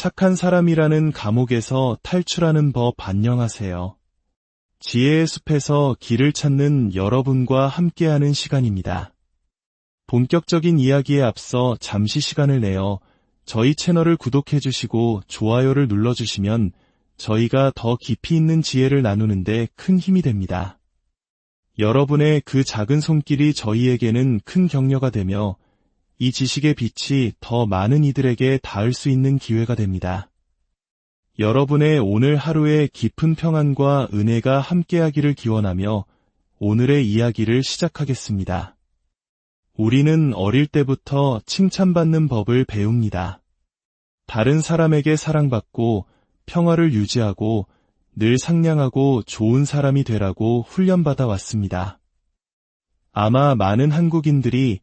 착한 사람이라는 감옥에서 탈출하는 법 안녕하세요. 지혜의 숲에서 길을 찾는 여러분과 함께하는 시간입니다. 본격적인 이야기에 앞서 잠시 시간을 내어 저희 채널을 구독해주시고 좋아요를 눌러주시면 저희가 더 깊이 있는 지혜를 나누는데 큰 힘이 됩니다. 여러분의 그 작은 손길이 저희에게는 큰 격려가 되며 이 지식의 빛이 더 많은 이들에게 닿을 수 있는 기회가 됩니다. 여러분의 오늘 하루의 깊은 평안과 은혜가 함께하기를 기원하며 오늘의 이야기를 시작하겠습니다. 우리는 어릴 때부터 칭찬받는 법을 배웁니다. 다른 사람에게 사랑받고 평화를 유지하고 늘 상냥하고 좋은 사람이 되라고 훈련받아 왔습니다. 아마 많은 한국인들이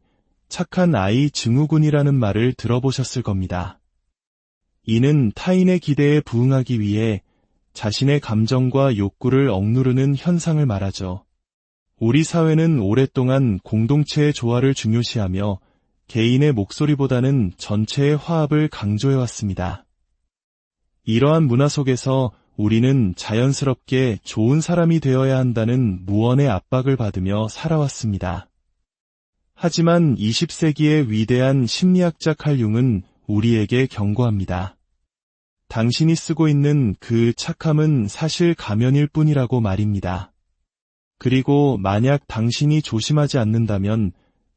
착한 아이 증후군이라는 말을 들어보셨을 겁니다. 이는 타인의 기대에 부응하기 위해 자신의 감정과 욕구를 억누르는 현상을 말하죠. 우리 사회는 오랫동안 공동체의 조화를 중요시하며 개인의 목소리보다는 전체의 화합을 강조해왔습니다. 이러한 문화 속에서 우리는 자연스럽게 좋은 사람이 되어야 한다는 무언의 압박을 받으며 살아왔습니다. 하지만 20세기의 위대한 심리학자 칼 융은 우리에게 경고합니다. 당신이 쓰고 있는 그 착함은 사실 가면일 뿐이라고 말입니다. 그리고 만약 당신이 조심하지 않는다면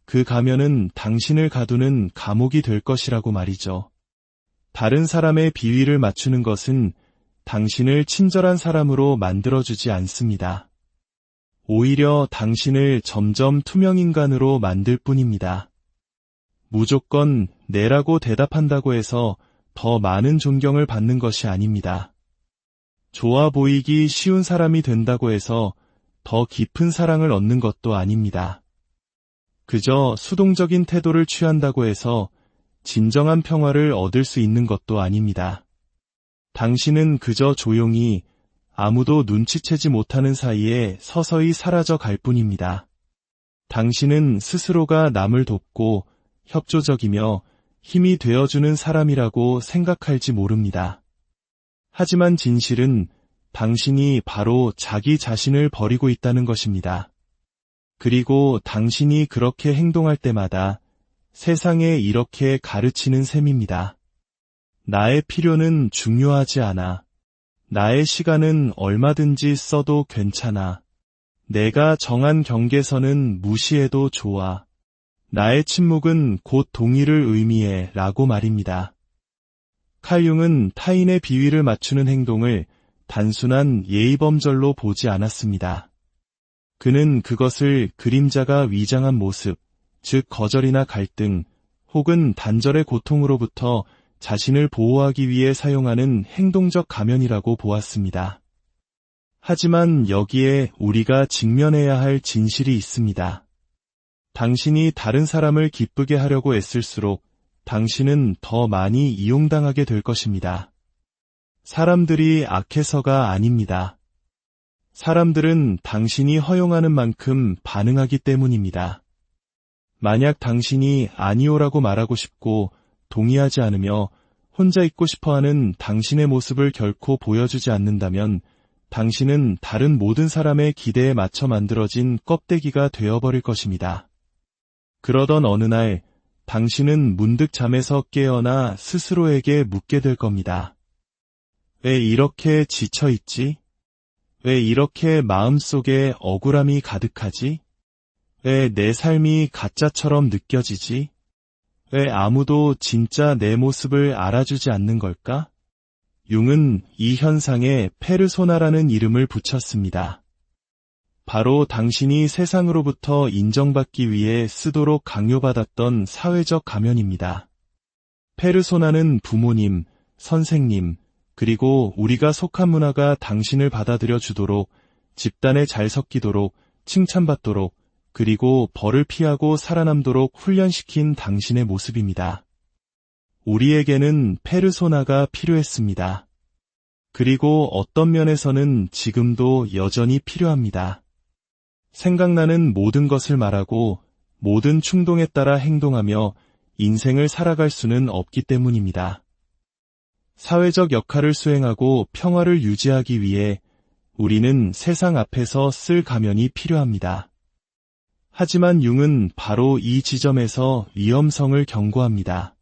그 가면은 당신을 가두는 감옥이 될 것이라고 말이죠. 다른 사람의 비위를 맞추는 것은 당신을 친절한 사람으로 만들어주지 않습니다. 오히려 당신을 점점 투명인간으로 만들 뿐입니다. 무조건 네라고 대답한다고 해서 더 많은 존경을 받는 것이 아닙니다. 좋아 보이기 쉬운 사람이 된다고 해서 더 깊은 사랑을 얻는 것도 아닙니다. 그저 수동적인 태도를 취한다고 해서 진정한 평화를 얻을 수 있는 것도 아닙니다. 당신은 그저 조용히 아무도 눈치채지 못하는 사이에 서서히 사라져 갈 뿐입니다. 당신은 스스로가 남을 돕고 협조적이며 힘이 되어주는 사람이라고 생각할지 모릅니다. 하지만 진실은 당신이 바로 자기 자신을 버리고 있다는 것입니다. 그리고 당신이 그렇게 행동할 때마다 세상에 이렇게 가르치는 셈입니다. 나의 필요는 중요하지 않아. 나의 시간은 얼마든지 써도 괜찮아. 내가 정한 경계선은 무시해도 좋아. 나의 침묵은 곧 동의를 의미해 라고 말입니다. 칼 융은 타인의 비위를 맞추는 행동을 단순한 예의범절로 보지 않았습니다. 그는 그것을 그림자가 위장한 모습, 즉 거절이나 갈등, 혹은 단절의 고통으로부터 자신을 보호하기 위해 사용하는 행동적 가면이라고 보았습니다. 하지만 여기에 우리가 직면해야 할 진실이 있습니다. 당신이 다른 사람을 기쁘게 하려고 애쓸수록 당신은 더 많이 이용당하게 될 것입니다. 사람들이 악해서가 아닙니다. 사람들은 당신이 허용하는 만큼 반응하기 때문입니다. 만약 당신이 아니오라고 말하고 싶고 동의하지 않으며 혼자 있고 싶어하는 당신의 모습을 결코 보여주지 않는다면 당신은 다른 모든 사람의 기대에 맞춰 만들어진 껍데기가 되어버릴 것입니다. 그러던 어느 날 당신은 문득 잠에서 깨어나 스스로에게 묻게 될 겁니다. 왜 이렇게 지쳐있지? 왜 이렇게 마음속에 억울함이 가득하지? 왜 내 삶이 가짜처럼 느껴지지? 왜 아무도 진짜 내 모습을 알아주지 않는 걸까? 융은 이 현상에 페르소나라는 이름을 붙였습니다. 바로 당신이 세상으로부터 인정받기 위해 쓰도록 강요받았던 사회적 가면입니다. 페르소나는 부모님, 선생님, 그리고 우리가 속한 문화가 당신을 받아들여 주도록, 집단에 잘 섞이도록, 칭찬받도록, 그리고 벌을 피하고 살아남도록 훈련시킨 당신의 모습입니다. 우리에게는 페르소나가 필요했습니다. 그리고 어떤 면에서는 지금도 여전히 필요합니다. 생각나는 모든 것을 말하고 모든 충동에 따라 행동하며 인생을 살아갈 수는 없기 때문입니다. 사회적 역할을 수행하고 평화를 유지하기 위해 우리는 세상 앞에서 쓸 가면이 필요합니다. 하지만 융은 바로 이 지점에서 위험성을 경고합니다.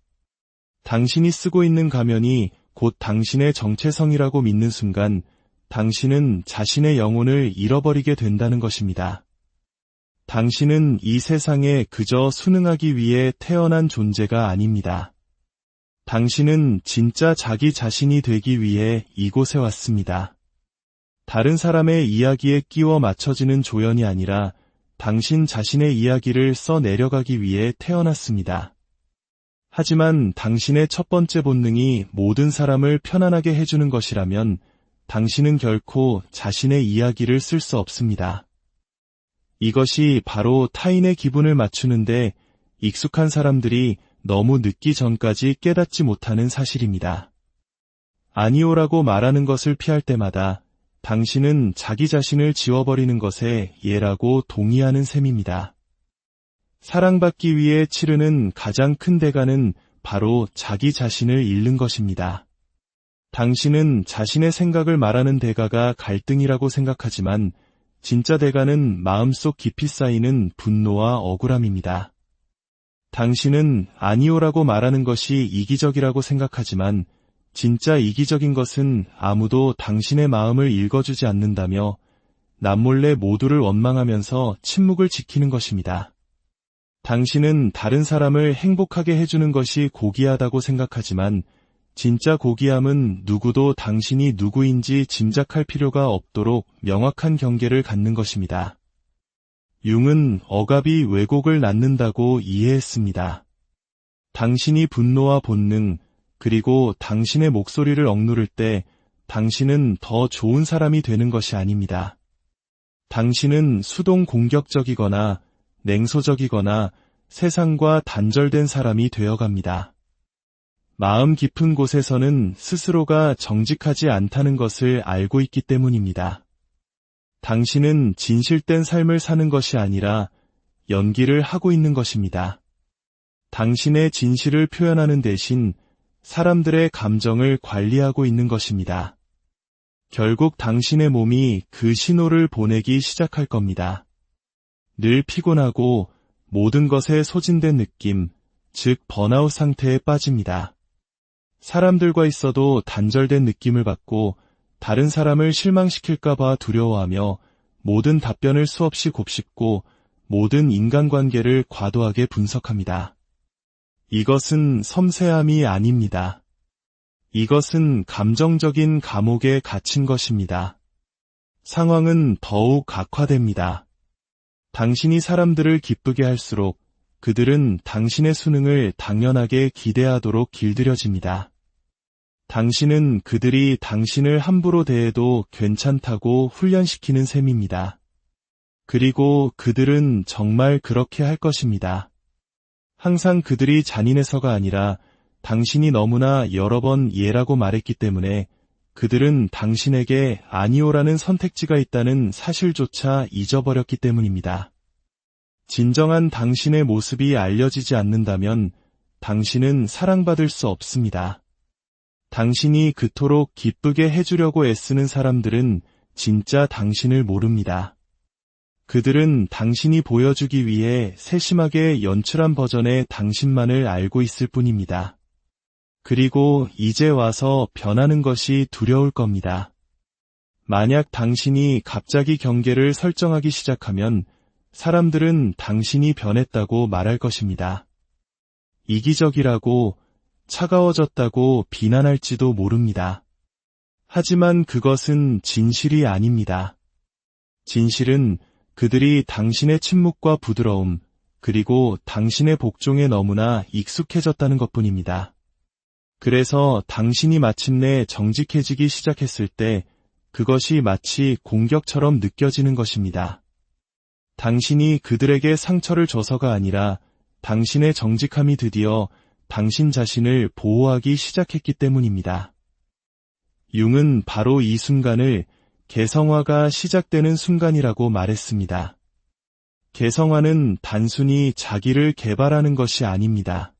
당신이 쓰고 있는 가면이 곧 당신의 정체성이라고 믿는 순간 당신은 자신의 영혼을 잃어버리게 된다는 것입니다. 당신은 이 세상에 그저 순응하기 위해 태어난 존재가 아닙니다. 당신은 진짜 자기 자신이 되기 위해 이곳에 왔습니다. 다른 사람의 이야기에 끼워 맞춰지는 조연이 아니라 당신 자신의 이야기를 써내려가기 위해 태어났습니다. 하지만 당신의 첫 번째 본능이 모든 사람을 편안하게 해주는 것이라면 당신은 결코 자신의 이야기를 쓸 수 없습니다. 이것이 바로 타인의 기분을 맞추는데 익숙한 사람들이 너무 늦기 전까지 깨닫지 못하는 사실입니다. 아니오라고 말하는 것을 피할 때마다 당신은 자기 자신을 지워버리는 것에 예라고 동의하는 셈입니다. 사랑받기 위해 치르는 가장 큰 대가는 바로 자기 자신을 잃는 것입니다. 당신은 자신의 생각을 말하는 대가가 갈등이라고 생각하지만 진짜 대가는 마음속 깊이 쌓이는 분노와 억울함입니다. 당신은 아니오라고 말하는 것이 이기적이라고 생각하지만 진짜 이기적인 것은 아무도 당신의 마음을 읽어주지 않는다며 남몰래 모두를 원망하면서 침묵을 지키는 것입니다. 당신은 다른 사람을 행복하게 해주는 것이 고귀하다고 생각하지만 진짜 고귀함은 누구도 당신이 누구인지 짐작할 필요가 없도록 명확한 경계를 갖는 것입니다. 융은 억압이 왜곡을 낳는다고 이해했습니다. 당신이 분노와 본능, 그리고 당신의 목소리를 억누를 때 당신은 더 좋은 사람이 되는 것이 아닙니다. 당신은 수동 공격적이거나 냉소적이거나 세상과 단절된 사람이 되어갑니다. 마음 깊은 곳에서는 스스로가 정직하지 않다는 것을 알고 있기 때문입니다. 당신은 진실된 삶을 사는 것이 아니라 연기를 하고 있는 것입니다. 당신의 진실을 표현하는 대신 사람들의 감정을 관리하고 있는 것입니다. 결국 당신의 몸이 그 신호를 보내기 시작할 겁니다. 늘 피곤하고 모든 것에 소진된 느낌, 즉 번아웃 상태에 빠집니다. 사람들과 있어도 단절된 느낌을 받고 다른 사람을 실망시킬까봐 두려워하며 모든 답변을 수없이 곱씹고 모든 인간관계를 과도하게 분석합니다. 이것은 섬세함이 아닙니다. 이것은 감정적인 감옥에 갇힌 것입니다. 상황은 더욱 악화됩니다. 당신이 사람들을 기쁘게 할수록 그들은 당신의 수능을 당연하게 기대하도록 길들여집니다. 당신은 그들이 당신을 함부로 대해도 괜찮다고 훈련시키는 셈입니다. 그리고 그들은 정말 그렇게 할 것입니다. 항상 그들이 잔인해서가 아니라 당신이 너무나 여러 번 예라고 말했기 때문에 그들은 당신에게 아니오라는 선택지가 있다는 사실조차 잊어버렸기 때문입니다. 진정한 당신의 모습이 알려지지 않는다면 당신은 사랑받을 수 없습니다. 당신이 그토록 기쁘게 해주려고 애쓰는 사람들은 진짜 당신을 모릅니다. 그들은 당신이 보여주기 위해 세심하게 연출한 버전의 당신만을 알고 있을 뿐입니다. 그리고 이제 와서 변하는 것이 두려울 겁니다. 만약 당신이 갑자기 경계를 설정하기 시작하면 사람들은 당신이 변했다고 말할 것입니다. 이기적이라고, 차가워졌다고 비난할지도 모릅니다. 하지만 그것은 진실이 아닙니다. 진실은 그들이 당신의 침묵과 부드러움, 그리고 당신의 복종에 너무나 익숙해졌다는 것뿐입니다. 그래서 당신이 마침내 정직해지기 시작했을 때 그것이 마치 공격처럼 느껴지는 것입니다. 당신이 그들에게 상처를 줘서가 아니라 당신의 정직함이 드디어 당신 자신을 보호하기 시작했기 때문입니다. 융은 바로 이 순간을 개성화가 시작되는 순간이라고 말했습니다. 개성화는 단순히 자기를 개발하는 것이 아닙니다.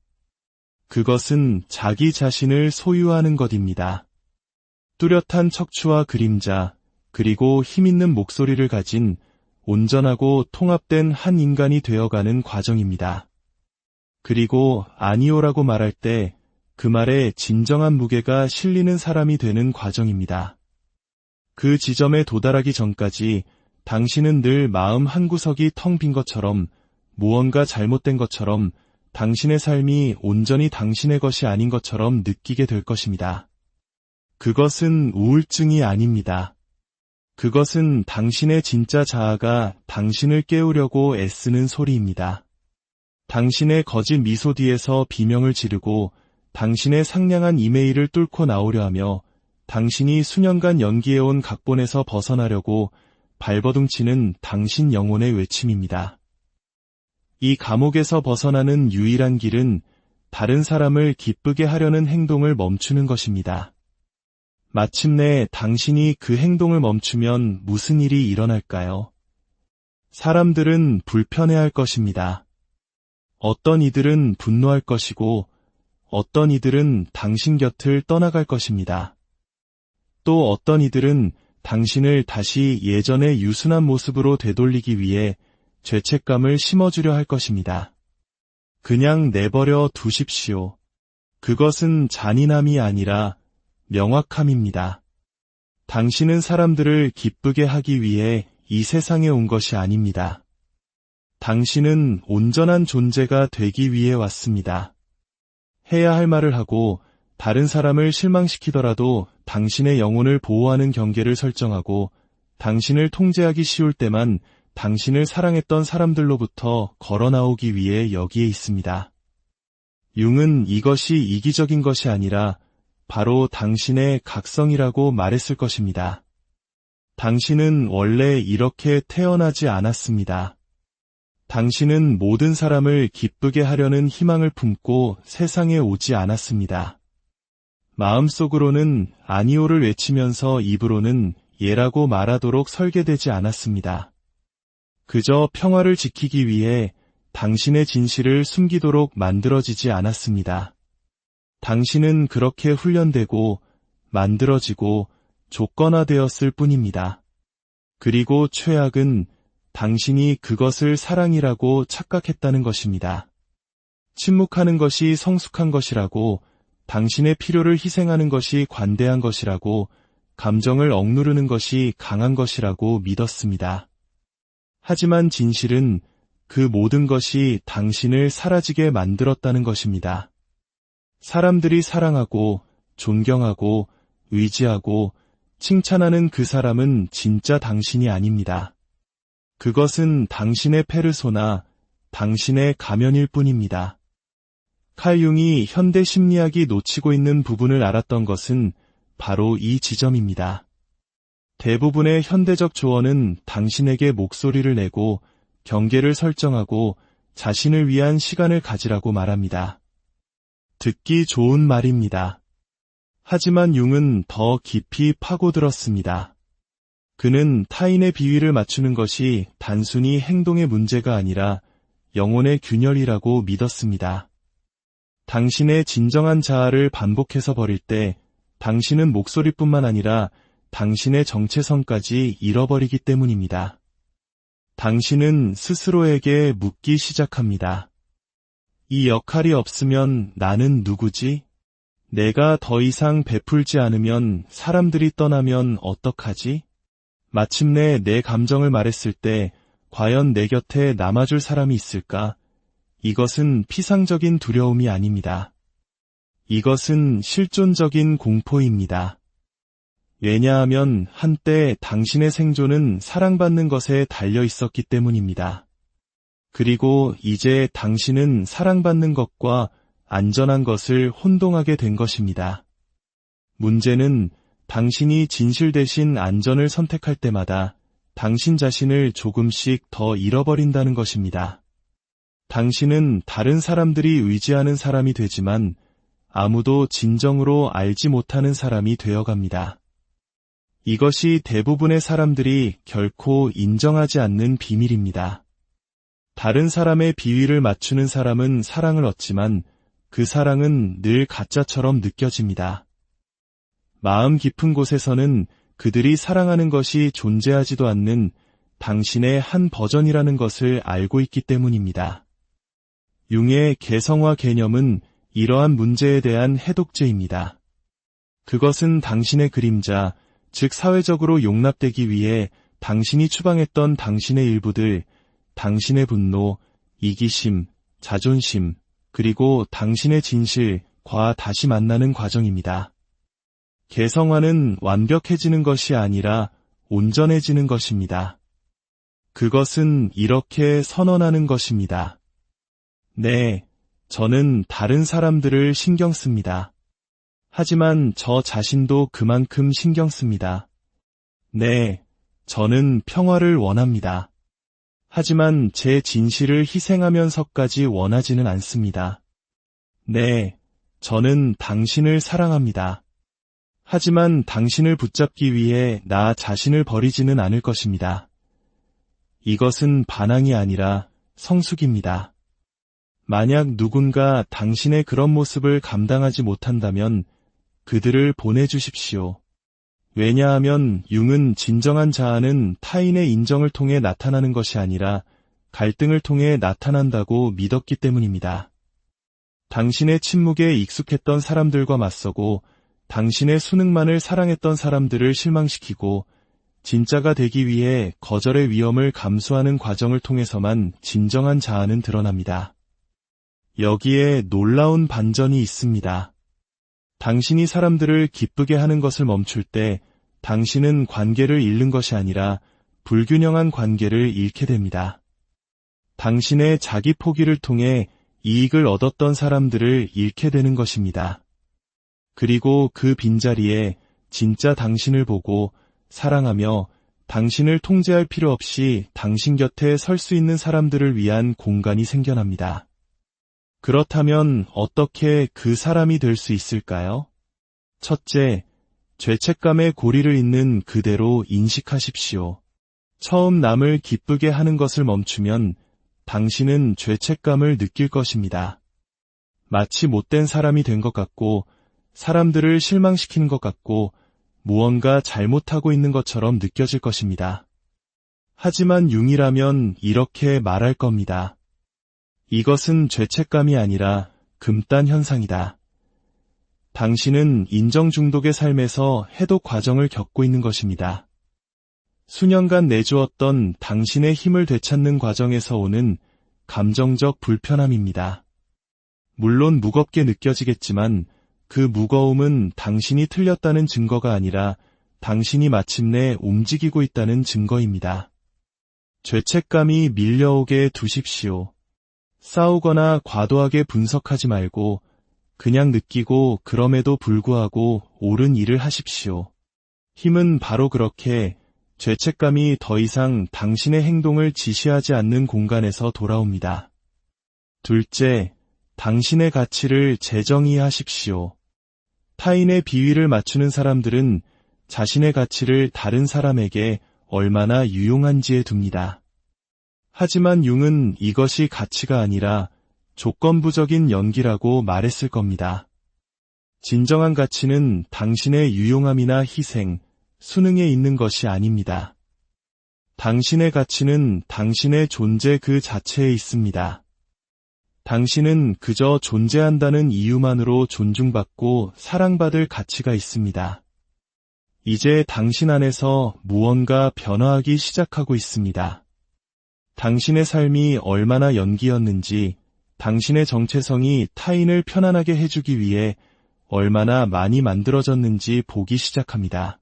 그것은 자기 자신을 소유하는 것입니다. 뚜렷한 척추와 그림자, 그리고 힘있는 목소리를 가진 온전하고 통합된 한 인간이 되어가는 과정입니다. 그리고 아니오라고 말할 때 그 말에 진정한 무게가 실리는 사람이 되는 과정입니다. 그 지점에 도달하기 전까지 당신은 늘 마음 한구석이 텅 빈 것처럼, 무언가 잘못된 것처럼, 당신의 삶이 온전히 당신의 것이 아닌 것처럼 느끼게 될 것입니다. 그것은 우울증이 아닙니다. 그것은 당신의 진짜 자아가 당신을 깨우려고 애쓰는 소리입니다. 당신의 거짓 미소 뒤에서 비명을 지르고 당신의 상냥한 이메일을 뚫고 나오려 하며 당신이 수년간 연기해온 각본에서 벗어나려고 발버둥치는 당신 영혼의 외침입니다. 이 감옥에서 벗어나는 유일한 길은 다른 사람을 기쁘게 하려는 행동을 멈추는 것입니다. 마침내 당신이 그 행동을 멈추면 무슨 일이 일어날까요? 사람들은 불편해할 것입니다. 어떤 이들은 분노할 것이고 어떤 이들은 당신 곁을 떠나갈 것입니다. 또 어떤 이들은 당신을 다시 예전의 유순한 모습으로 되돌리기 위해 죄책감을 심어주려 할 것입니다. 그냥 내버려 두십시오. 그것은 잔인함이 아니라 명확함입니다. 당신은 사람들을 기쁘게 하기 위해 이 세상에 온 것이 아닙니다. 당신은 온전한 존재가 되기 위해 왔습니다. 해야 할 말을 하고 다른 사람을 실망시키더라도 당신의 영혼을 보호하는 경계를 설정하고 당신을 통제하기 쉬울 때만 당신을 사랑했던 사람들로부터 걸어 나오기 위해 여기에 있습니다. 융은 이것이 이기적인 것이 아니라 바로 당신의 각성이라고 말했을 것입니다. 당신은 원래 이렇게 태어나지 않았습니다. 당신은 모든 사람을 기쁘게 하려는 희망을 품고 세상에 오지 않았습니다. 마음속으로는 아니오를 외치면서 입으로는 예라고 말하도록 설계되지 않았습니다. 그저 평화를 지키기 위해 당신의 진실을 숨기도록 만들어지지 않았습니다. 당신은 그렇게 훈련되고 만들어지고 조건화되었을 뿐입니다. 그리고 최악은 당신이 그것을 사랑이라고 착각했다는 것입니다. 침묵하는 것이 성숙한 것이라고, 당신의 필요를 희생하는 것이 관대한 것이라고, 감정을 억누르는 것이 강한 것이라고 믿었습니다. 하지만 진실은 그 모든 것이 당신을 사라지게 만들었다는 것입니다. 사람들이 사랑하고, 존경하고, 의지하고, 칭찬하는 그 사람은 진짜 당신이 아닙니다. 그것은 당신의 페르소나, 당신의 가면일 뿐입니다. 칼 융이 현대 심리학이 놓치고 있는 부분을 알았던 것은 바로 이 지점입니다. 대부분의 현대적 조언은 당신에게 목소리를 내고 경계를 설정하고 자신을 위한 시간을 가지라고 말합니다. 듣기 좋은 말입니다. 하지만 융은 더 깊이 파고들었습니다. 그는 타인의 비위를 맞추는 것이 단순히 행동의 문제가 아니라 영혼의 균열이라고 믿었습니다. 당신의 진정한 자아를 반복해서 버릴 때 당신은 목소리뿐만 아니라 당신의 정체성까지 잃어버리기 때문입니다. 당신은 스스로에게 묻기 시작합니다. 이 역할이 없으면 나는 누구지? 내가 더 이상 베풀지 않으면, 사람들이 떠나면 어떡하지? 마침내 내 감정을 말했을 때 과연 내 곁에 남아줄 사람이 있을까? 이것은 피상적인 두려움이 아닙니다. 이것은 실존적인 공포입니다. 왜냐하면 한때 당신의 생존은 사랑받는 것에 달려 있었기 때문입니다. 그리고 이제 당신은 사랑받는 것과 안전한 것을 혼동하게 된 것입니다. 문제는 당신이 진실 대신 안전을 선택할 때마다 당신 자신을 조금씩 더 잃어버린다는 것입니다. 당신은 다른 사람들이 의지하는 사람이 되지만 아무도 진정으로 알지 못하는 사람이 되어갑니다. 이것이 대부분의 사람들이 결코 인정하지 않는 비밀입니다. 다른 사람의 비위를 맞추는 사람은 사랑을 얻지만 그 사랑은 늘 가짜처럼 느껴집니다. 마음 깊은 곳에서는 그들이 사랑하는 것이 존재하지도 않는 당신의 한 버전이라는 것을 알고 있기 때문입니다. 융의 개성화 개념은 이러한 문제에 대한 해독제입니다. 그것은 당신의 그림자, 즉 사회적으로 용납되기 위해 당신이 추방했던 당신의 일부들, 당신의 분노, 이기심, 자존심, 그리고 당신의 진실과 다시 만나는 과정입니다. 개성화는 완벽해지는 것이 아니라 온전해지는 것입니다. 그것은 이렇게 선언하는 것입니다. 네, 저는 다른 사람들을 신경 씁니다. 하지만 저 자신도 그만큼 신경 씁니다. 네, 저는 평화를 원합니다. 하지만 제 진실을 희생하면서까지 원하지는 않습니다. 네, 저는 당신을 사랑합니다. 하지만 당신을 붙잡기 위해 나 자신을 버리지는 않을 것입니다. 이것은 반항이 아니라 성숙입니다. 만약 누군가 당신의 그런 모습을 감당하지 못한다면 그들을 보내주십시오. 왜냐하면 융은 진정한 자아는 타인의 인정을 통해 나타나는 것이 아니라 갈등을 통해 나타난다고 믿었기 때문입니다. 당신의 침묵에 익숙했던 사람들과 맞서고 당신의 수능만을 사랑했던 사람들을 실망시키고 진짜가 되기 위해 거절의 위험을 감수하는 과정을 통해서만 진정한 자아는 드러납니다. 여기에 놀라운 반전이 있습니다. 당신이 사람들을 기쁘게 하는 것을 멈출 때 당신은 관계를 잃는 것이 아니라 불균형한 관계를 잃게 됩니다. 당신의 자기 포기를 통해 이익을 얻었던 사람들을 잃게 되는 것입니다. 그리고 그 빈자리에 진짜 당신을 보고 사랑하며 당신을 통제할 필요 없이 당신 곁에 설 수 있는 사람들을 위한 공간이 생겨납니다. 그렇다면 어떻게 그 사람이 될 수 있을까요? 첫째, 죄책감의 고리를 있는 그대로 인식하십시오. 처음 남을 기쁘게 하는 것을 멈추면 당신은 죄책감을 느낄 것입니다. 마치 못된 사람이 된 것 같고 사람들을 실망시키는 것 같고 무언가 잘못하고 있는 것처럼 느껴질 것입니다. 하지만 융이라면 이렇게 말할 겁니다. 이것은 죄책감이 아니라 금단 현상이다. 당신은 인정 중독의 삶에서 해독 과정을 겪고 있는 것입니다. 수년간 내주었던 당신의 힘을 되찾는 과정에서 오는 감정적 불편함입니다. 물론 무겁게 느껴지겠지만 그 무거움은 당신이 틀렸다는 증거가 아니라 당신이 마침내 움직이고 있다는 증거입니다. 죄책감이 밀려오게 두십시오. 싸우거나 과도하게 분석하지 말고 그냥 느끼고 그럼에도 불구하고 옳은 일을 하십시오. 힘은 바로 그렇게 죄책감이 더 이상 당신의 행동을 지시하지 않는 공간에서 돌아옵니다. 둘째, 당신의 가치를 재정의하십시오. 타인의 비위를 맞추는 사람들은 자신의 가치를 다른 사람에게 얼마나 유용한지에 둡니다. 하지만 융은 이것이 가치가 아니라 조건부적인 연기라고 말했을 겁니다. 진정한 가치는 당신의 유용함이나 희생, 수능에 있는 것이 아닙니다. 당신의 가치는 당신의 존재 그 자체에 있습니다. 당신은 그저 존재한다는 이유만으로 존중받고 사랑받을 가치가 있습니다. 이제 당신 안에서 무언가 변화하기 시작하고 있습니다. 당신의 삶이 얼마나 연기였는지, 당신의 정체성이 타인을 편안하게 해주기 위해 얼마나 많이 만들어졌는지 보기 시작합니다.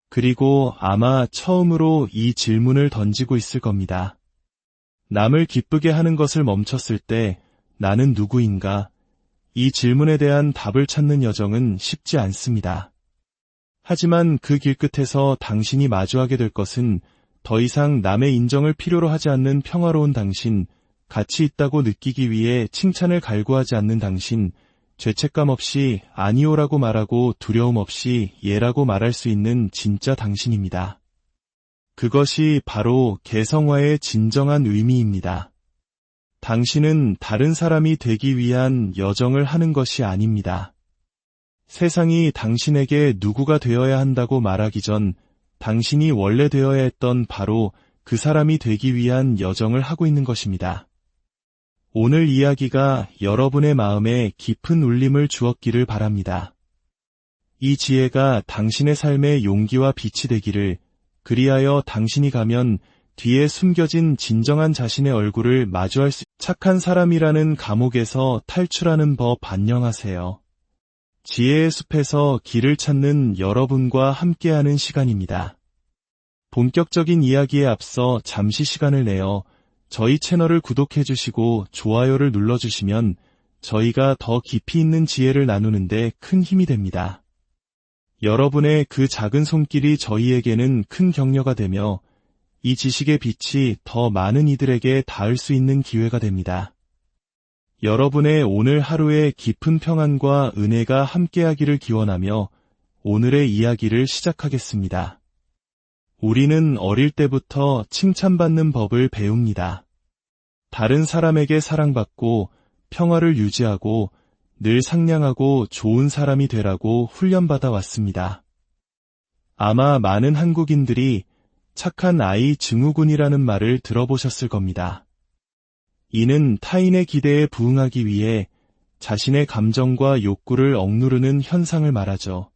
그리고 아마 처음으로 이 질문을 던지고 있을 겁니다. 남을 기쁘게 하는 것을 멈췄을 때 나는 누구인가? 이 질문에 대한 답을 찾는 여정은 쉽지 않습니다. 하지만 그 길끝에서 당신이 마주하게 될 것은 더 이상 남의 인정을 필요로 하지 않는 평화로운 당신, 가치 있다고 느끼기 위해 칭찬을 갈구하지 않는 당신, 죄책감 없이 아니오라고 말하고 두려움 없이 예라고 말할 수 있는 진짜 당신입니다. 그것이 바로 개성화의 진정한 의미입니다. 당신은 다른 사람이 되기 위한 여정을 하는 것이 아닙니다. 세상이 당신에게 누구가 되어야 한다고 말하기 전 당신이 원래 되어야 했던 바로 그 사람이 되기 위한 여정을 하고 있는 것입니다. 오늘 이야기가 여러분의 마음에 깊은 울림을 주었기를 바랍니다. 이 지혜가 당신의 삶의 용기와 빛이 되기를, 그리하여 당신이 가면 뒤에 숨겨진 진정한 자신의 얼굴을 마주할 수, 착한 사람이라는 감옥에서 탈출하는 법 안녕하세요. 지혜의 숲에서 길을 찾는 여러분과 함께하는 시간입니다. 본격적인 이야기에 앞서 잠시 시간을 내어 저희 채널을 구독해 주시고 좋아요를 눌러주시면 저희가 더 깊이 있는 지혜를 나누는데 큰 힘이 됩니다. 여러분의 그 작은 손길이 저희에게는 큰 격려가 되며 이 지식의 빛이 더 많은 이들에게 닿을 수 있는 기회가 됩니다. 여러분의 오늘 하루의 깊은 평안과 은혜가 함께하기를 기원하며 오늘의 이야기를 시작하겠습니다. 우리는 어릴 때부터 칭찬받는 법을 배웁니다. 다른 사람에게 사랑받고 평화를 유지하고 늘 상냥하고 좋은 사람이 되라고 훈련받아 왔습니다. 아마 많은 한국인들이 착한 아이 증후군이라는 말을 들어보셨을 겁니다. 이는 타인의 기대에 부응하기 위해 자신의 감정과 욕구를 억누르는 현상을 말하죠.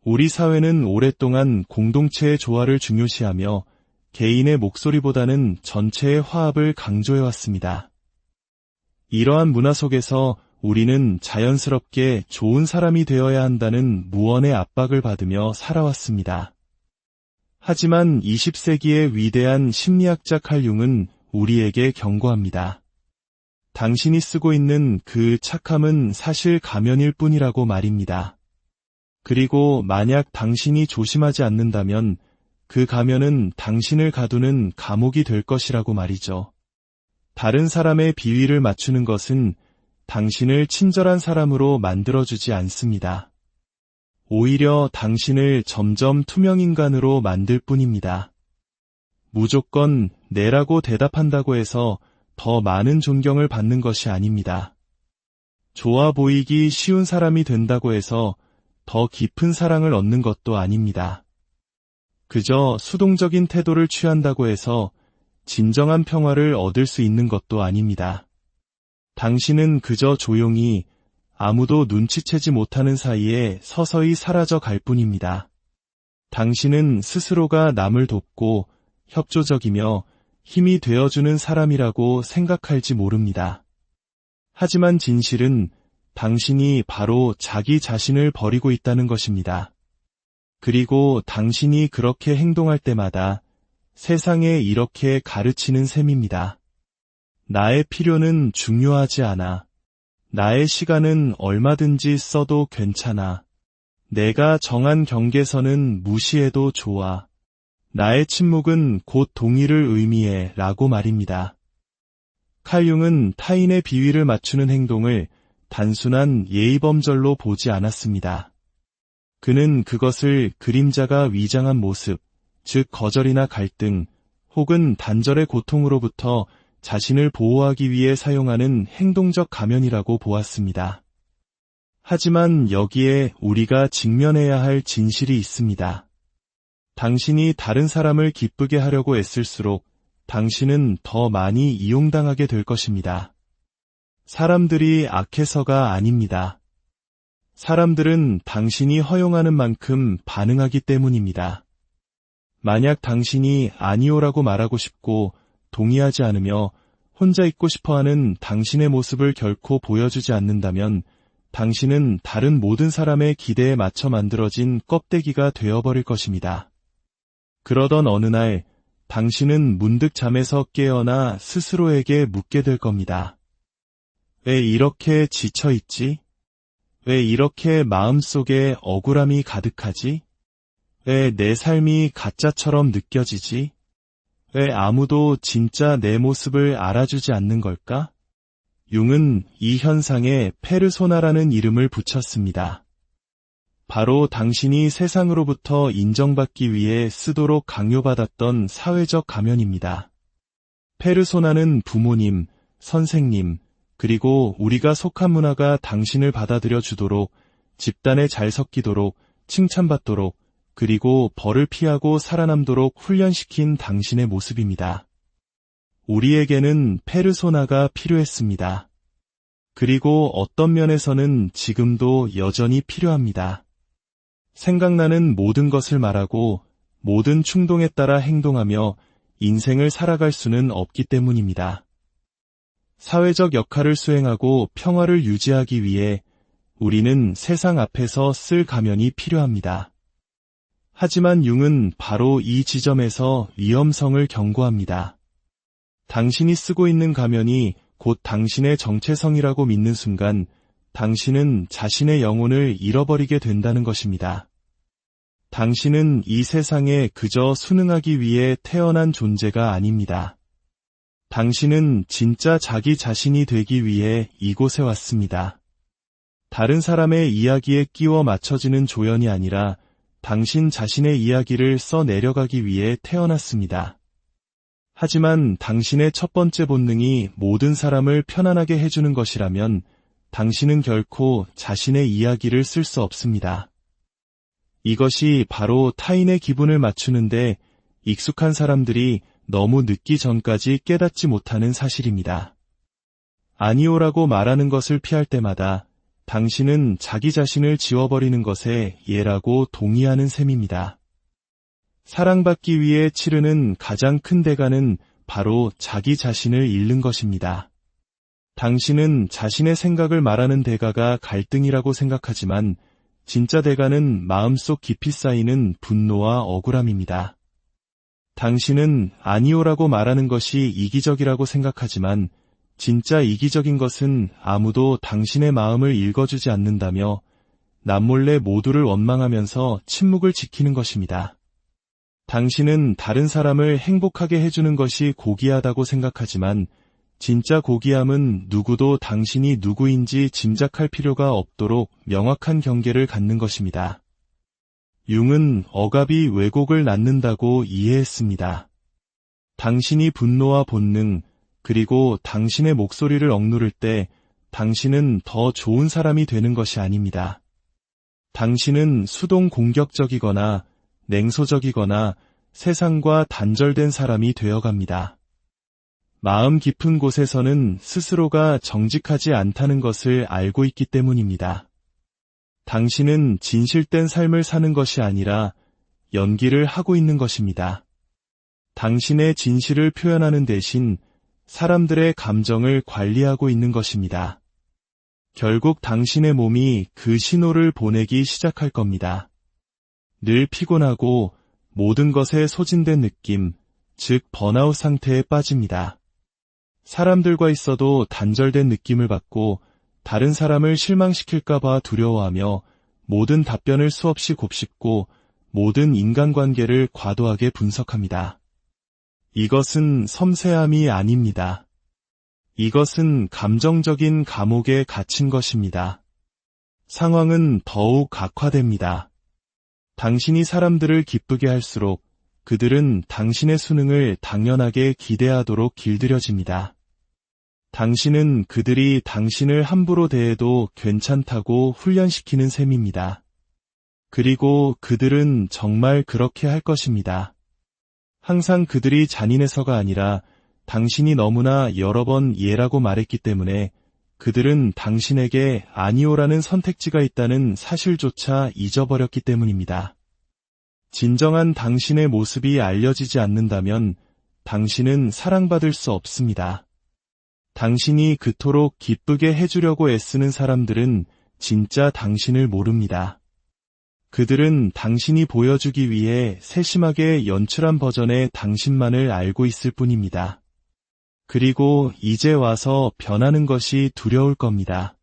우리 사회는 오랫동안 공동체의 조화를 중요시하며 개인의 목소리보다는 전체의 화합을 강조해왔습니다. 이러한 문화 속에서 우리는 자연스럽게 좋은 사람이 되어야 한다는 무언의 압박을 받으며 살아왔습니다. 하지만 20세기의 위대한 심리학자 칼 융은 우리에게 경고합니다. 당신이 쓰고 있는 그 착함은 사실 가면일 뿐이라고 말입니다. 그리고 만약 당신이 조심하지 않는다면 그 가면은 당신을 가두는 감옥이 될 것이라고 말이죠. 다른 사람의 비위를 맞추는 것은 당신을 친절한 사람으로 만들어주지 않습니다. 오히려 당신을 점점 투명인간으로 만들 뿐입니다. 무조건 네라고 대답한다고 해서 더 많은 존경을 받는 것이 아닙니다. 좋아 보이기 쉬운 사람이 된다고 해서 더 깊은 사랑을 얻는 것도 아닙니다. 그저 수동적인 태도를 취한다고 해서 진정한 평화를 얻을 수 있는 것도 아닙니다. 당신은 그저 조용히 아무도 눈치채지 못하는 사이에 서서히 사라져 갈 뿐입니다. 당신은 스스로가 남을 돕고 협조적이며 힘이 되어주는 사람이라고 생각할지 모릅니다. 하지만 진실은 당신이 바로 자기 자신을 버리고 있다는 것입니다. 그리고 당신이 그렇게 행동할 때마다 세상에 이렇게 가르치는 셈입니다. 나의 필요는 중요하지 않아. 나의 시간은 얼마든지 써도 괜찮아. 내가 정한 경계선은 무시해도 좋아. 나의 침묵은 곧 동의를 의미해 라고 말입니다. 칼 융은 타인의 비위를 맞추는 행동을 단순한 예의범절로 보지 않았습니다. 그는 그것을 그림자가 위장한 모습, 즉 거절이나 갈등, 혹은 단절의 고통으로부터 자신을 보호하기 위해 사용하는 행동적 가면이라고 보았습니다. 하지만 여기에 우리가 직면해야 할 진실이 있습니다. 당신이 다른 사람을 기쁘게 하려고 애쓸수록 당신은 더 많이 이용당하게 될 것입니다. 사람들이 악해서가 아닙니다. 사람들은 당신이 허용하는 만큼 반응하기 때문입니다. 만약 당신이 아니오라고 말하고 싶고 동의하지 않으며 혼자 있고 싶어하는 당신의 모습을 결코 보여주지 않는다면 당신은 다른 모든 사람의 기대에 맞춰 만들어진 껍데기가 되어버릴 것입니다. 그러던 어느 날 당신은 문득 잠에서 깨어나 스스로에게 묻게 될 겁니다. 왜 이렇게 지쳐있지? 왜 이렇게 마음속에 억울함이 가득하지? 왜 내 삶이 가짜처럼 느껴지지? 왜 아무도 진짜 내 모습을 알아주지 않는 걸까? 융은 이 현상에 페르소나라는 이름을 붙였습니다. 바로 당신이 세상으로부터 인정받기 위해 쓰도록 강요받았던 사회적 가면입니다. 페르소나는 부모님, 선생님, 그리고 우리가 속한 문화가 당신을 받아들여 주도록, 집단에 잘 섞이도록, 칭찬받도록, 그리고 벌을 피하고 살아남도록 훈련시킨 당신의 모습입니다. 우리에게는 페르소나가 필요했습니다. 그리고 어떤 면에서는 지금도 여전히 필요합니다. 생각나는 모든 것을 말하고 모든 충동에 따라 행동하며 인생을 살아갈 수는 없기 때문입니다. 사회적 역할을 수행하고 평화를 유지하기 위해 우리는 세상 앞에서 쓸 가면이 필요합니다. 하지만 융은 바로 이 지점에서 위험성을 경고합니다. 당신이 쓰고 있는 가면이 곧 당신의 정체성이라고 믿는 순간 당신은 자신의 영혼을 잃어버리게 된다는 것입니다. 당신은 이 세상에 그저 순응하기 위해 태어난 존재가 아닙니다. 당신은 진짜 자기 자신이 되기 위해 이곳에 왔습니다. 다른 사람의 이야기에 끼워 맞춰지는 조연이 아니라 당신 자신의 이야기를 써 내려가기 위해 태어났습니다. 하지만 당신의 첫 번째 본능이 모든 사람을 편안하게 해주는 것이라면 당신은 결코 자신의 이야기를 쓸 수 없습니다. 이것이 바로 타인의 기분을 맞추는데 익숙한 사람들이 너무 늦기 전까지 깨닫지 못하는 사실입니다. 아니오라고 말하는 것을 피할 때마다 당신은 자기 자신을 지워버리는 것에 예라고 동의하는 셈입니다. 사랑받기 위해 치르는 가장 큰 대가는 바로 자기 자신을 잃는 것입니다. 당신은 자신의 생각을 말하는 대가가 갈등이라고 생각하지만 진짜 대가는 마음속 깊이 쌓이는 분노와 억울함입니다. 당신은 아니오라고 말하는 것이 이기적이라고 생각하지만 진짜 이기적인 것은 아무도 당신의 마음을 읽어주지 않는다며 남몰래 모두를 원망하면서 침묵을 지키는 것입니다. 당신은 다른 사람을 행복하게 해주는 것이 고귀하다고 생각하지만 진짜 고귀함은 누구도 당신이 누구인지 짐작할 필요가 없도록 명확한 경계를 갖는 것입니다. 융은 억압이 왜곡을 낳는다고 이해했습니다. 당신이 분노와 본능, 그리고 당신의 목소리를 억누를 때 당신은 더 좋은 사람이 되는 것이 아닙니다. 당신은 수동 공격적이거나 냉소적이거나 세상과 단절된 사람이 되어갑니다. 마음 깊은 곳에서는 스스로가 정직하지 않다는 것을 알고 있기 때문입니다. 당신은 진실된 삶을 사는 것이 아니라 연기를 하고 있는 것입니다. 당신의 진실을 표현하는 대신 사람들의 감정을 관리하고 있는 것입니다. 결국 당신의 몸이 그 신호를 보내기 시작할 겁니다. 늘 피곤하고 모든 것에 소진된 느낌, 즉 번아웃 상태에 빠집니다. 사람들과 있어도 단절된 느낌을 받고 다른 사람을 실망시킬까봐 두려워하며 모든 답변을 수없이 곱씹고 모든 인간관계를 과도하게 분석합니다. 이것은 섬세함이 아닙니다. 이것은 감정적인 감옥에 갇힌 것입니다. 상황은 더욱 악화됩니다. 당신이 사람들을 기쁘게 할수록 그들은 당신의 수능을 당연하게 기대하도록 길들여집니다. 당신은 그들이 당신을 함부로 대해도 괜찮다고 훈련시키는 셈입니다. 그리고 그들은 정말 그렇게 할 것입니다. 항상 그들이 잔인해서가 아니라 당신이 너무나 여러 번 예라고 말했기 때문에 그들은 당신에게 아니오라는 선택지가 있다는 사실조차 잊어버렸기 때문입니다. 진정한 당신의 모습이 알려지지 않는다면 당신은 사랑받을 수 없습니다. 당신이 그토록 기쁘게 해주려고 애쓰는 사람들은 진짜 당신을 모릅니다. 그들은 당신이 보여주기 위해 세심하게 연출한 버전의 당신만을 알고 있을 뿐입니다. 그리고 이제 와서 변하는 것이 두려울 겁니다.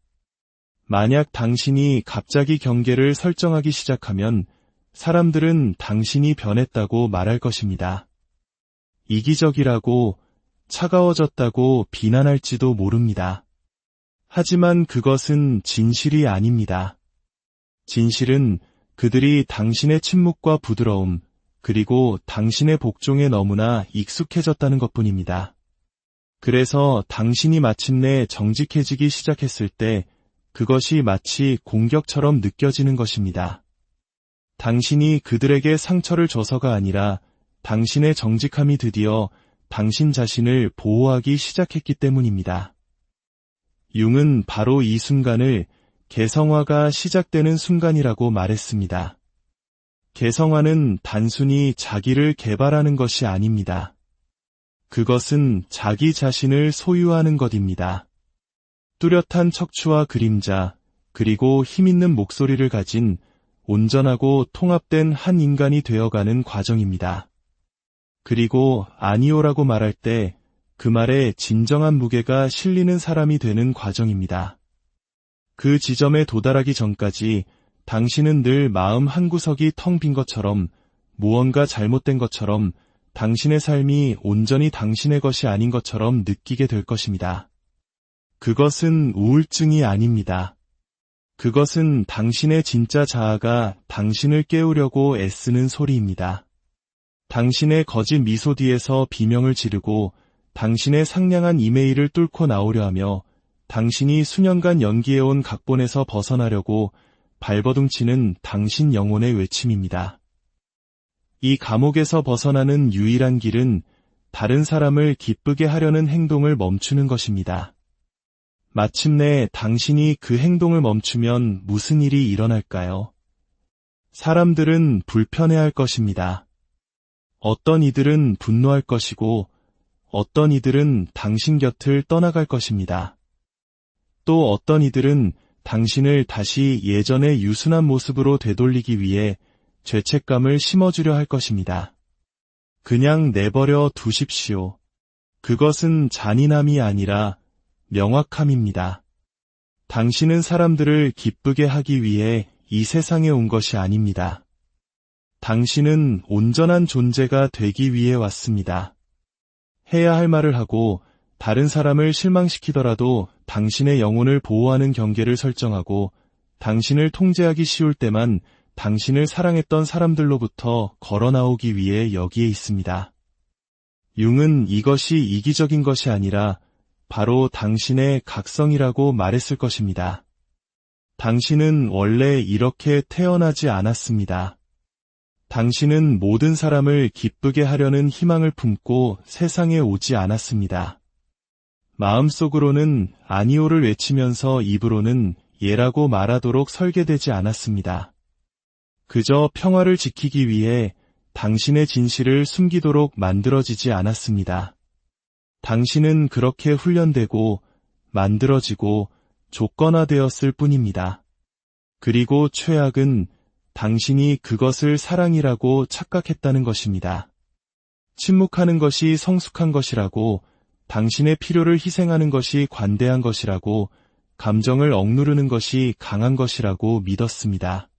만약 당신이 갑자기 경계를 설정하기 시작하면 사람들은 당신이 변했다고 말할 것입니다. 이기적이라고 차가워졌다고 비난할지도 모릅니다. 하지만 그것은 진실이 아닙니다. 진실은 그들이 당신의 침묵과 부드러움, 그리고 당신의 복종에 너무나 익숙해졌다는 것뿐입니다. 그래서 당신이 마침내 정직해지기 시작했을 때 그것이 마치 공격처럼 느껴지는 것입니다. 당신이 그들에게 상처를 줘서가 아니라 당신의 정직함이 드디어 당신 자신을 보호하기 시작했기 때문입니다. 융은 바로 이 순간을 개성화가 시작되는 순간이라고 말했습니다. 개성화는 단순히 자기를 개발하는 것이 아닙니다. 그것은 자기 자신을 소유하는 것입니다. 뚜렷한 척추와 그림자, 그리고 힘있는 목소리를 가진 온전하고 통합된 한 인간이 되어가는 과정입니다. 그리고 아니오라고 말할 때 그 말에 진정한 무게가 실리는 사람이 되는 과정입니다. 그 지점에 도달하기 전까지 당신은 늘 마음 한구석이 텅 빈 것처럼, 무언가 잘못된 것처럼, 당신의 삶이 온전히 당신의 것이 아닌 것처럼 느끼게 될 것입니다. 그것은 우울증이 아닙니다. 그것은 당신의 진짜 자아가 당신을 깨우려고 애쓰는 소리입니다. 당신의 거짓 미소 뒤에서 비명을 지르고 당신의 상냥한 이메일을 뚫고 나오려 하며 당신이 수년간 연기해온 각본에서 벗어나려고 발버둥치는 당신 영혼의 외침입니다. 이 감옥에서 벗어나는 유일한 길은 다른 사람을 기쁘게 하려는 행동을 멈추는 것입니다. 마침내 당신이 그 행동을 멈추면 무슨 일이 일어날까요? 사람들은 불편해할 것입니다. 어떤 이들은 분노할 것이고 어떤 이들은 당신 곁을 떠나갈 것입니다. 또 어떤 이들은 당신을 다시 예전의 유순한 모습으로 되돌리기 위해 죄책감을 심어주려 할 것입니다. 그냥 내버려 두십시오. 그것은 잔인함이 아니라 명확함입니다. 당신은 사람들을 기쁘게 하기 위해 이 세상에 온 것이 아닙니다. 당신은 온전한 존재가 되기 위해 왔습니다. 해야 할 말을 하고 다른 사람을 실망시키더라도 당신의 영혼을 보호하는 경계를 설정하고 당신을 통제하기 쉬울 때만 당신을 사랑했던 사람들로부터 걸어 나오기 위해 여기에 있습니다. 융은 이것이 이기적인 것이 아니라 바로 당신의 각성이라고 말했을 것입니다. 당신은 원래 이렇게 태어나지 않았습니다. 당신은 모든 사람을 기쁘게 하려는 희망을 품고 세상에 오지 않았습니다. 마음속으로는 아니오를 외치면서 입으로는 예라고 말하도록 설계되지 않았습니다. 그저 평화를 지키기 위해 당신의 진실을 숨기도록 만들어지지 않았습니다. 당신은 그렇게 훈련되고 만들어지고 조건화되었을 뿐입니다. 그리고 최악은 당신이 그것을 사랑이라고 착각했다는 것입니다. 침묵하는 것이 성숙한 것이라고, 당신의 필요를 희생하는 것이 관대한 것이라고, 감정을 억누르는 것이 강한 것이라고 믿었습니다.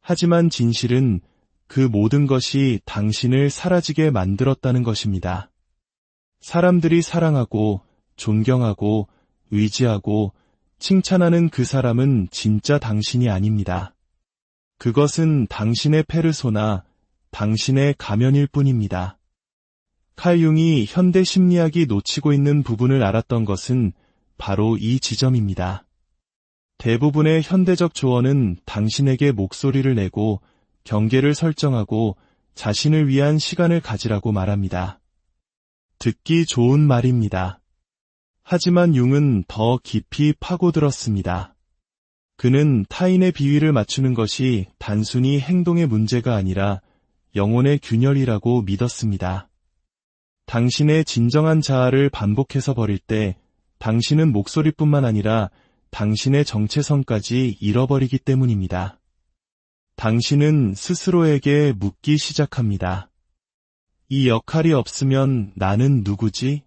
하지만 진실은 그 모든 것이 당신을 사라지게 만들었다는 것입니다. 사람들이 사랑하고, 존경하고, 의지하고, 칭찬하는 그 사람은 진짜 당신이 아닙니다. 그것은 당신의 페르소나, 당신의 가면일 뿐입니다. 칼 융이 현대 심리학이 놓치고 있는 부분을 알았던 것은 바로 이 지점입니다. 대부분의 현대적 조언은 당신에게 목소리를 내고 경계를 설정하고 자신을 위한 시간을 가지라고 말합니다. 듣기 좋은 말입니다. 하지만 융은 더 깊이 파고들었습니다. 그는 타인의 비위를 맞추는 것이 단순히 행동의 문제가 아니라 영혼의 균열이라고 믿었습니다. 당신의 진정한 자아를 반복해서 버릴 때 당신은 목소리뿐만 아니라 당신의 정체성까지 잃어버리기 때문입니다. 당신은 스스로에게 묻기 시작합니다. 이 역할이 없으면 나는 누구지?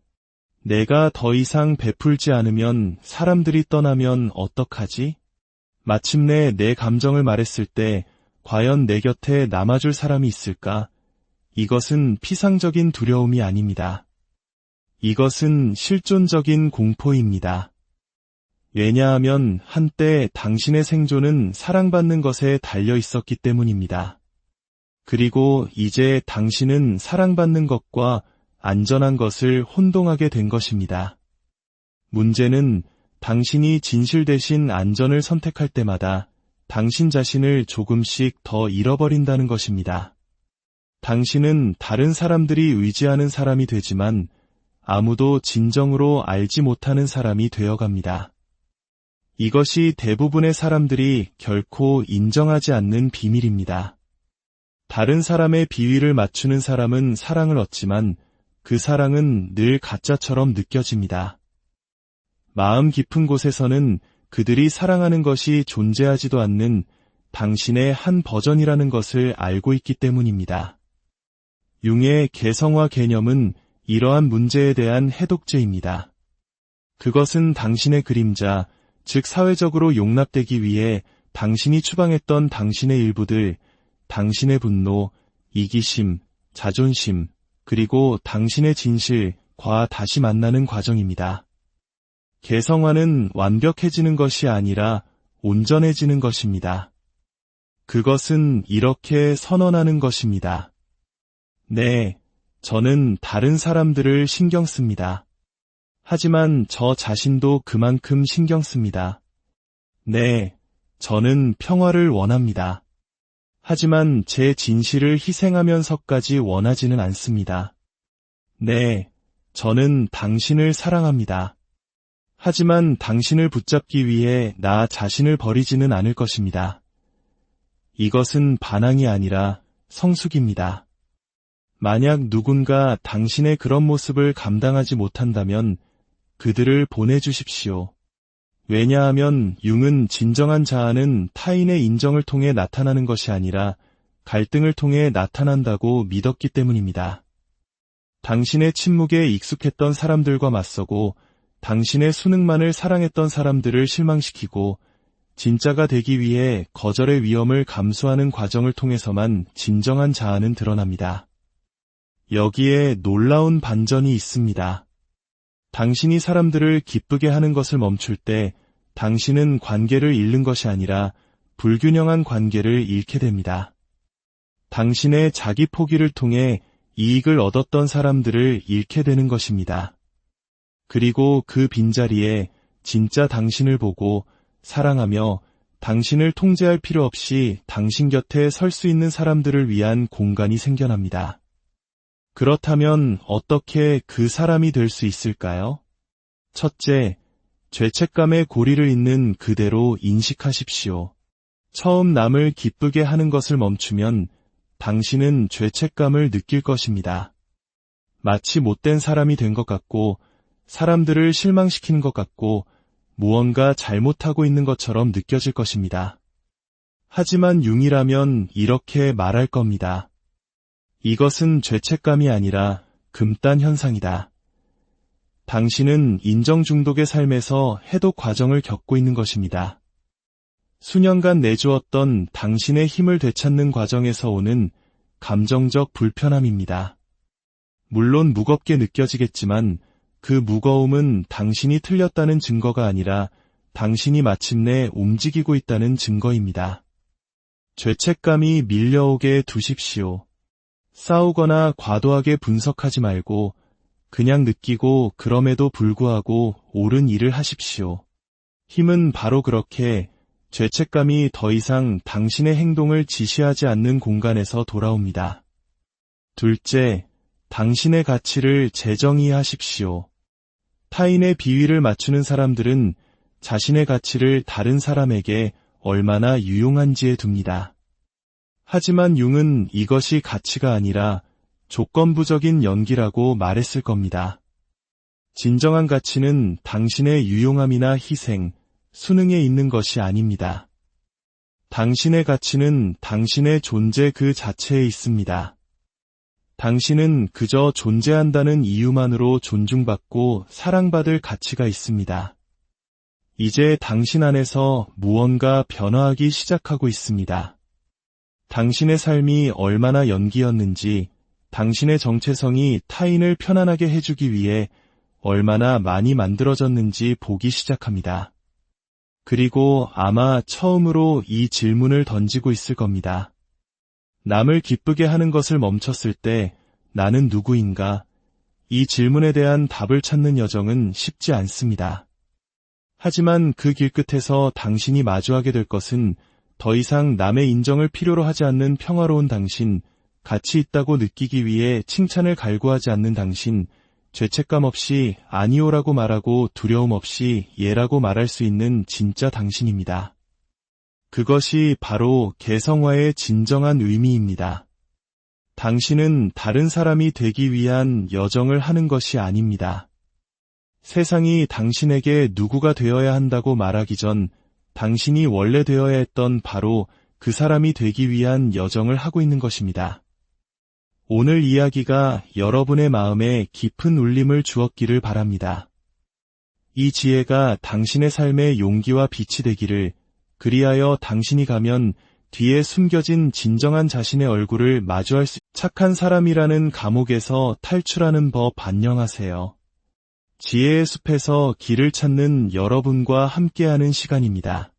내가 더 이상 베풀지 않으면 사람들이 떠나면 어떡하지? 마침내 내 감정을 말했을 때 과연 내 곁에 남아줄 사람이 있을까? 이것은 피상적인 두려움이 아닙니다. 이것은 실존적인 공포입니다. 왜냐하면 한때 당신의 생존은 사랑받는 것에 달려 있었기 때문입니다. 그리고 이제 당신은 사랑받는 것과 안전한 것을 혼동하게 된 것입니다. 문제는 당신이 진실 대신 안전을 선택할 때마다 당신 자신을 조금씩 더 잃어버린다는 것입니다. 당신은 다른 사람들이 의지하는 사람이 되지만 아무도 진정으로 알지 못하는 사람이 되어갑니다. 이것이 대부분의 사람들이 결코 인정하지 않는 비밀입니다. 다른 사람의 비위를 맞추는 사람은 사랑을 얻지만 그 사랑은 늘 가짜처럼 느껴집니다. 마음 깊은 곳에서는 그들이 사랑하는 것이 존재하지도 않는 당신의 한 버전이라는 것을 알고 있기 때문입니다. 융의 개성화 개념은 이러한 문제에 대한 해독제입니다. 그것은 당신의 그림자, 즉 사회적으로 용납되기 위해 당신이 추방했던 당신의 일부들, 당신의 분노, 이기심, 자존심, 그리고 당신의 진실과 다시 만나는 과정입니다. 개성화는 완벽해지는 것이 아니라 온전해지는 것입니다. 그것은 이렇게 선언하는 것입니다. 네, 저는 다른 사람들을 신경 씁니다. 하지만 저 자신도 그만큼 신경 씁니다. 네, 저는 평화를 원합니다. 하지만 제 진실을 희생하면서까지 원하지는 않습니다. 네, 저는 당신을 사랑합니다. 하지만 당신을 붙잡기 위해 나 자신을 버리지는 않을 것입니다. 이것은 반항이 아니라 성숙입니다. 만약 누군가 당신의 그런 모습을 감당하지 못한다면 그들을 보내주십시오. 왜냐하면 융은 진정한 자아는 타인의 인정을 통해 나타나는 것이 아니라 갈등을 통해 나타난다고 믿었기 때문입니다. 당신의 침묵에 익숙했던 사람들과 맞서고 당신의 수능만을 사랑했던 사람들을 실망시키고 진짜가 되기 위해 거절의 위험을 감수하는 과정을 통해서만 진정한 자아는 드러납니다. 여기에 놀라운 반전이 있습니다. 당신이 사람들을 기쁘게 하는 것을 멈출 때 당신은 관계를 잃는 것이 아니라 불균형한 관계를 잃게 됩니다. 당신의 자기 포기를 통해 이익을 얻었던 사람들을 잃게 되는 것입니다. 그리고 그 빈자리에 진짜 당신을 보고 사랑하며 당신을 통제할 필요 없이 당신 곁에 설 수 있는 사람들을 위한 공간이 생겨납니다. 그렇다면 어떻게 그 사람이 될 수 있을까요? 첫째, 죄책감의 고리를 잇는 그대로 인식하십시오. 처음 남을 기쁘게 하는 것을 멈추면 당신은 죄책감을 느낄 것입니다. 마치 못된 사람이 된 것 같고 사람들을 실망시키는 것 같고 무언가 잘못하고 있는 것처럼 느껴질 것입니다. 하지만 융이라면 이렇게 말할 겁니다. 이것은 죄책감이 아니라 금단 현상이다. 당신은 인정 중독의 삶에서 해독 과정을 겪고 있는 것입니다. 수년간 내주었던 당신의 힘을 되찾는 과정에서 오는 감정적 불편함입니다. 물론 무겁게 느껴지겠지만 그 무거움은 당신이 틀렸다는 증거가 아니라 당신이 마침내 움직이고 있다는 증거입니다. 죄책감이 밀려오게 두십시오. 싸우거나 과도하게 분석하지 말고 그냥 느끼고 그럼에도 불구하고 옳은 일을 하십시오. 힘은 바로 그렇게 죄책감이 더 이상 당신의 행동을 지시하지 않는 공간에서 돌아옵니다. 둘째, 당신의 가치를 재정의하십시오. 타인의 비위를 맞추는 사람들은 자신의 가치를 다른 사람에게 얼마나 유용한지에 둡니다. 하지만 융은 이것이 가치가 아니라 조건부적인 연기라고 말했을 겁니다. 진정한 가치는 당신의 유용함이나 희생, 수능에 있는 것이 아닙니다. 당신의 가치는 당신의 존재 그 자체에 있습니다. 당신은 그저 존재한다는 이유만으로 존중받고 사랑받을 가치가 있습니다. 이제 당신 안에서 무언가 변화하기 시작하고 있습니다. 당신의 삶이 얼마나 연기였는지, 당신의 정체성이 타인을 편안하게 해주기 위해 얼마나 많이 만들어졌는지 보기 시작합니다. 그리고 아마 처음으로 이 질문을 던지고 있을 겁니다. 남을 기쁘게 하는 것을 멈췄을 때 나는 누구인가? 이 질문에 대한 답을 찾는 여정은 쉽지 않습니다. 하지만 그 길끝에서 당신이 마주하게 될 것은 더 이상 남의 인정을 필요로 하지 않는 평화로운 당신, 가치 있다고 느끼기 위해 칭찬을 갈구하지 않는 당신, 죄책감 없이 아니오라고 말하고 두려움 없이 예라고 말할 수 있는 진짜 당신입니다. 그것이 바로 개성화의 진정한 의미입니다. 당신은 다른 사람이 되기 위한 여정을 하는 것이 아닙니다. 세상이 당신에게 누구가 되어야 한다고 말하기 전 당신이 원래 되어야 했던 바로 그 사람이 되기 위한 여정을 하고 있는 것입니다. 오늘 이야기가 여러분의 마음에 깊은 울림을 주었기를 바랍니다. 이 지혜가 당신의 삶의 용기와 빛이 되기를, 그리하여 당신이 가면 뒤에 숨겨진 진정한 자신의 얼굴을 마주할 수 착한 사람이라는 감옥에서 탈출하는 법 안녕하세요. 지혜의 숲에서 길을 찾는 여러분과 함께하는 시간입니다.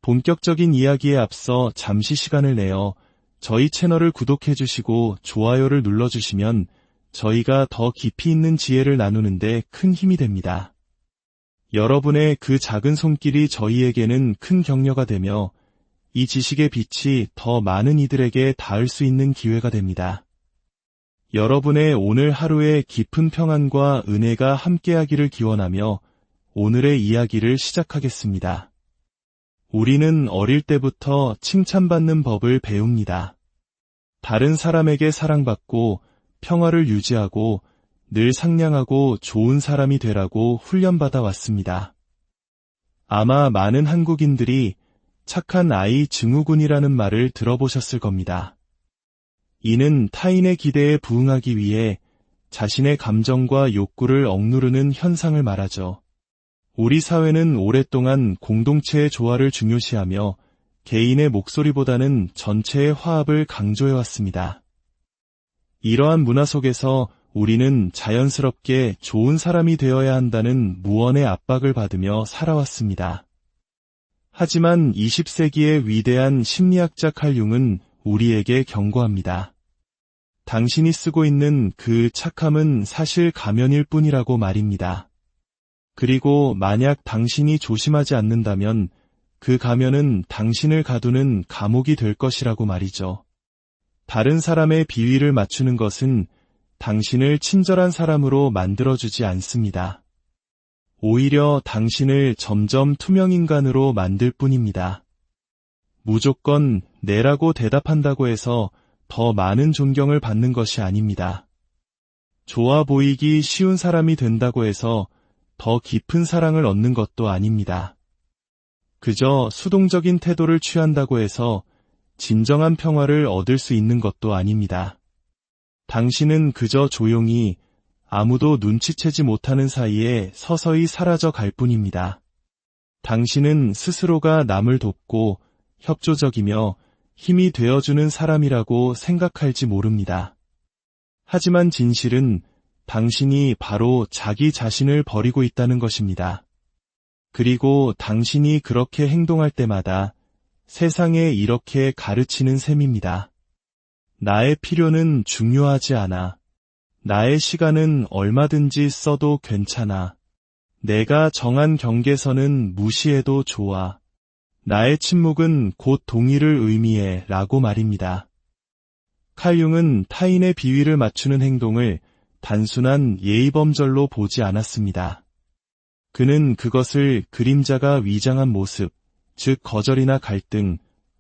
본격적인 이야기에 앞서 잠시 시간을 내어 저희 채널을 구독해 주시고 좋아요를 눌러주시면 저희가 더 깊이 있는 지혜를 나누는데 큰 힘이 됩니다. 여러분의 그 작은 손길이 저희에게는 큰 격려가 되며 이 지식의 빛이 더 많은 이들에게 닿을 수 있는 기회가 됩니다. 여러분의 오늘 하루의 깊은 평안과 은혜가 함께하기를 기원하며 오늘의 이야기를 시작하겠습니다. 우리는 어릴 때부터 칭찬받는 법을 배웁니다. 다른 사람에게 사랑받고 평화를 유지하고 늘 상냥하고 좋은 사람이 되라고 훈련받아 왔습니다. 아마 많은 한국인들이 착한 아이 증후군이라는 말을 들어보셨을 겁니다. 이는 타인의 기대에 부응하기 위해 자신의 감정과 욕구를 억누르는 현상을 말하죠. 우리 사회는 오랫동안 공동체의 조화를 중요시하며 개인의 목소리보다는 전체의 화합을 강조해왔습니다. 이러한 문화 속에서 우리는 자연스럽게 좋은 사람이 되어야 한다는 무언의 압박을 받으며 살아왔습니다. 하지만 20세기의 위대한 심리학자 칼 융은 우리에게 경고합니다. 당신이 쓰고 있는 그 착함은 사실 가면일 뿐이라고 말입니다. 그리고 만약 당신이 조심하지 않는다면 그 가면은 당신을 가두는 감옥이 될 것이라고 말이죠. 다른 사람의 비위를 맞추는 것은 당신을 친절한 사람으로 만들어주지 않습니다. 오히려 당신을 점점 투명인간으로 만들 뿐입니다. 무조건 네라고 대답한다고 해서 더 많은 존경을 받는 것이 아닙니다. 좋아 보이기 쉬운 사람이 된다고 해서 더 깊은 사랑을 얻는 것도 아닙니다. 그저 수동적인 태도를 취한다고 해서 진정한 평화를 얻을 수 있는 것도 아닙니다. 당신은 그저 조용히 아무도 눈치채지 못하는 사이에 서서히 사라져 갈 뿐입니다. 당신은 스스로가 남을 돕고 협조적이며 힘이 되어주는 사람이라고 생각할지 모릅니다. 하지만 진실은 당신이 바로 자기 자신을 버리고 있다는 것입니다. 그리고 당신이 그렇게 행동할 때마다 세상에 이렇게 가르치는 셈입니다. 나의 필요는 중요하지 않아. 나의 시간은 얼마든지 써도 괜찮아. 내가 정한 경계선은 무시해도 좋아. 나의 침묵은 곧 동의를 의미해 라고 말입니다. 칼 융은 타인의 비위를 맞추는 행동을 단순한 예의범절로 보지 않았습니다. 그는 그것을 그림자가 위장한 모습, 즉 거절이나 갈등,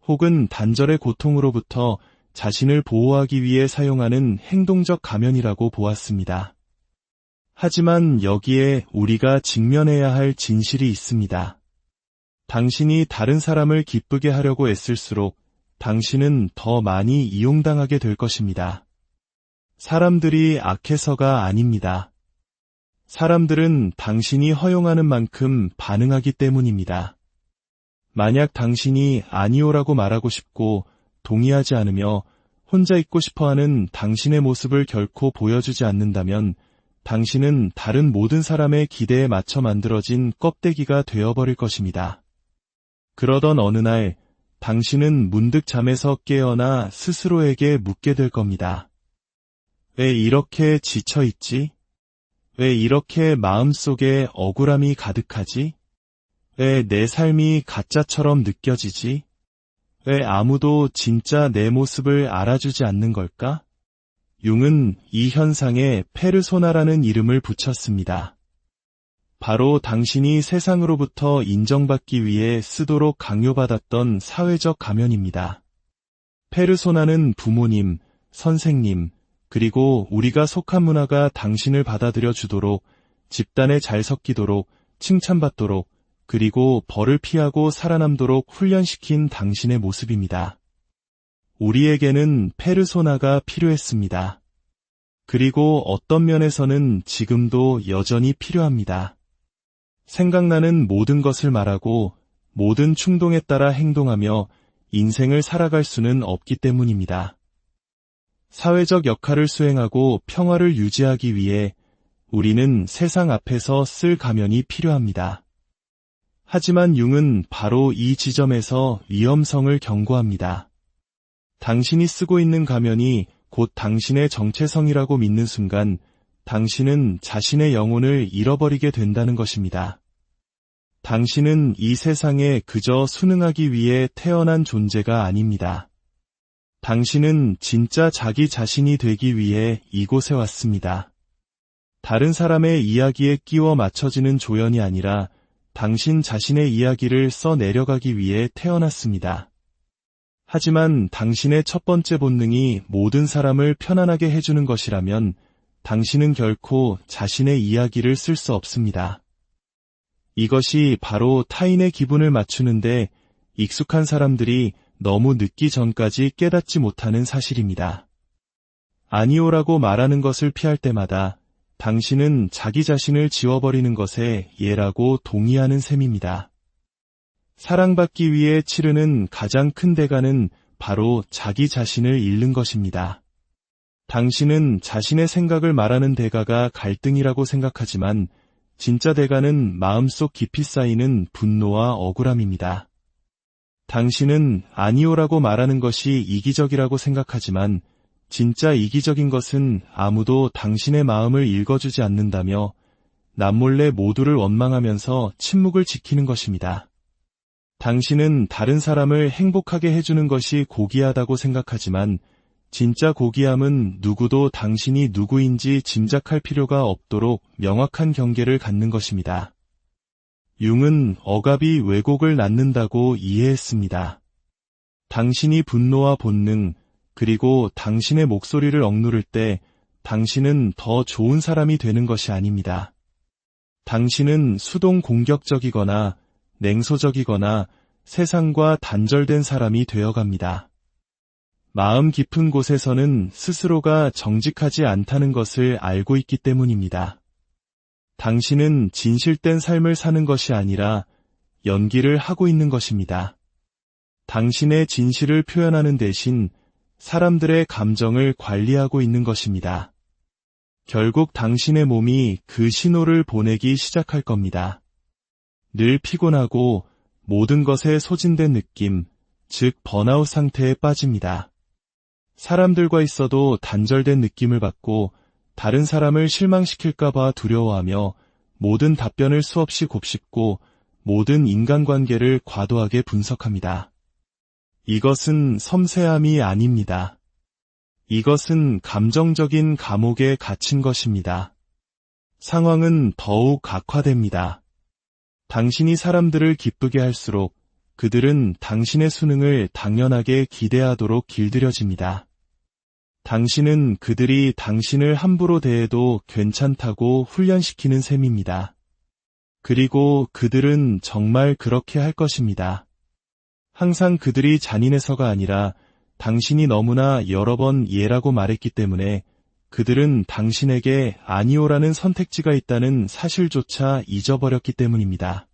혹은 단절의 고통으로부터 자신을 보호하기 위해 사용하는 행동적 가면이라고 보았습니다. 하지만 여기에 우리가 직면해야 할 진실이 있습니다. 당신이 다른 사람을 기쁘게 하려고 애쓸수록 당신은 더 많이 이용당하게 될 것입니다. 사람들이 악해서가 아닙니다. 사람들은 당신이 허용하는 만큼 반응하기 때문입니다. 만약 당신이 아니오라고 말하고 싶고 동의하지 않으며 혼자 있고 싶어하는 당신의 모습을 결코 보여주지 않는다면 당신은 다른 모든 사람의 기대에 맞춰 만들어진 껍데기가 되어버릴 것입니다. 그러던 어느 날 당신은 문득 잠에서 깨어나 스스로에게 묻게 될 겁니다. 왜 이렇게 지쳐있지? 왜 이렇게 마음속에 억울함이 가득하지? 왜 내 삶이 가짜처럼 느껴지지? 왜 아무도 진짜 내 모습을 알아주지 않는 걸까? 융은 이 현상에 페르소나라는 이름을 붙였습니다. 바로 당신이 세상으로부터 인정받기 위해 쓰도록 강요받았던 사회적 가면입니다. 페르소나는 부모님, 선생님, 그리고 우리가 속한 문화가 당신을 받아들여 주도록, 집단에 잘 섞이도록, 칭찬받도록, 그리고 벌을 피하고 살아남도록 훈련시킨 당신의 모습입니다. 우리에게는 페르소나가 필요했습니다. 그리고 어떤 면에서는 지금도 여전히 필요합니다. 생각나는 모든 것을 말하고 모든 충동에 따라 행동하며 인생을 살아갈 수는 없기 때문입니다. 사회적 역할을 수행하고 평화를 유지하기 위해 우리는 세상 앞에서 쓸 가면이 필요합니다. 하지만 융은 바로 이 지점에서 위험성을 경고합니다. 당신이 쓰고 있는 가면이 곧 당신의 정체성이라고 믿는 순간 당신은 자신의 영혼을 잃어버리게 된다는 것입니다. 당신은 이 세상에 그저 순응하기 위해 태어난 존재가 아닙니다. 당신은 진짜 자기 자신이 되기 위해 이곳에 왔습니다. 다른 사람의 이야기에 끼워 맞춰지는 조연이 아니라 당신 자신의 이야기를 써내려가기 위해 태어났습니다. 하지만 당신의 첫 번째 본능이 모든 사람을 편안하게 해주는 것이라면 당신은 결코 자신의 이야기를 쓸 수 없습니다. 이것이 바로 타인의 기분을 맞추는데 익숙한 사람들이 너무 늦기 전까지 깨닫지 못하는 사실입니다. 아니오라고 말하는 것을 피할 때마다 당신은 자기 자신을 지워버리는 것에 예라고 동의하는 셈입니다. 사랑받기 위해 치르는 가장 큰 대가는 바로 자기 자신을 잃는 것입니다. 당신은 자신의 생각을 말하는 대가가 갈등이라고 생각하지만 진짜 대가는 마음속 깊이 쌓이는 분노와 억울함입니다. 당신은 아니오라고 말하는 것이 이기적이라고 생각하지만 진짜 이기적인 것은 아무도 당신의 마음을 읽어주지 않는다며 남몰래 모두를 원망하면서 침묵을 지키는 것입니다. 당신은 다른 사람을 행복하게 해주는 것이 고귀하다고 생각하지만 진짜 고귀함은 누구도 당신이 누구인지 짐작할 필요가 없도록 명확한 경계를 갖는 것입니다. 융은 억압이 왜곡을 낳는다고 이해했습니다. 당신이 분노와 본능, 그리고 당신의 목소리를 억누를 때 당신은 더 좋은 사람이 되는 것이 아닙니다. 당신은 수동 공격적이거나 냉소적이거나 세상과 단절된 사람이 되어갑니다. 마음 깊은 곳에서는 스스로가 정직하지 않다는 것을 알고 있기 때문입니다. 당신은 진실된 삶을 사는 것이 아니라 연기를 하고 있는 것입니다. 당신의 진실을 표현하는 대신 사람들의 감정을 관리하고 있는 것입니다. 결국 당신의 몸이 그 신호를 보내기 시작할 겁니다. 늘 피곤하고 모든 것에 소진된 느낌, 즉 번아웃 상태에 빠집니다. 사람들과 있어도 단절된 느낌을 받고 다른 사람을 실망시킬까봐 두려워하며 모든 답변을 수없이 곱씹고 모든 인간관계를 과도하게 분석합니다. 이것은 섬세함이 아닙니다. 이것은 감정적인 감옥에 갇힌 것입니다. 상황은 더욱 악화됩니다. 당신이 사람들을 기쁘게 할수록 그들은 당신의 수능을 당연하게 기대하도록 길들여집니다. 당신은 그들이 당신을 함부로 대해도 괜찮다고 훈련시키는 셈입니다. 그리고 그들은 정말 그렇게 할 것입니다. 항상 그들이 잔인해서가 아니라 당신이 너무나 여러 번 예라고 말했기 때문에 그들은 당신에게 아니오라는 선택지가 있다는 사실조차 잊어버렸기 때문입니다.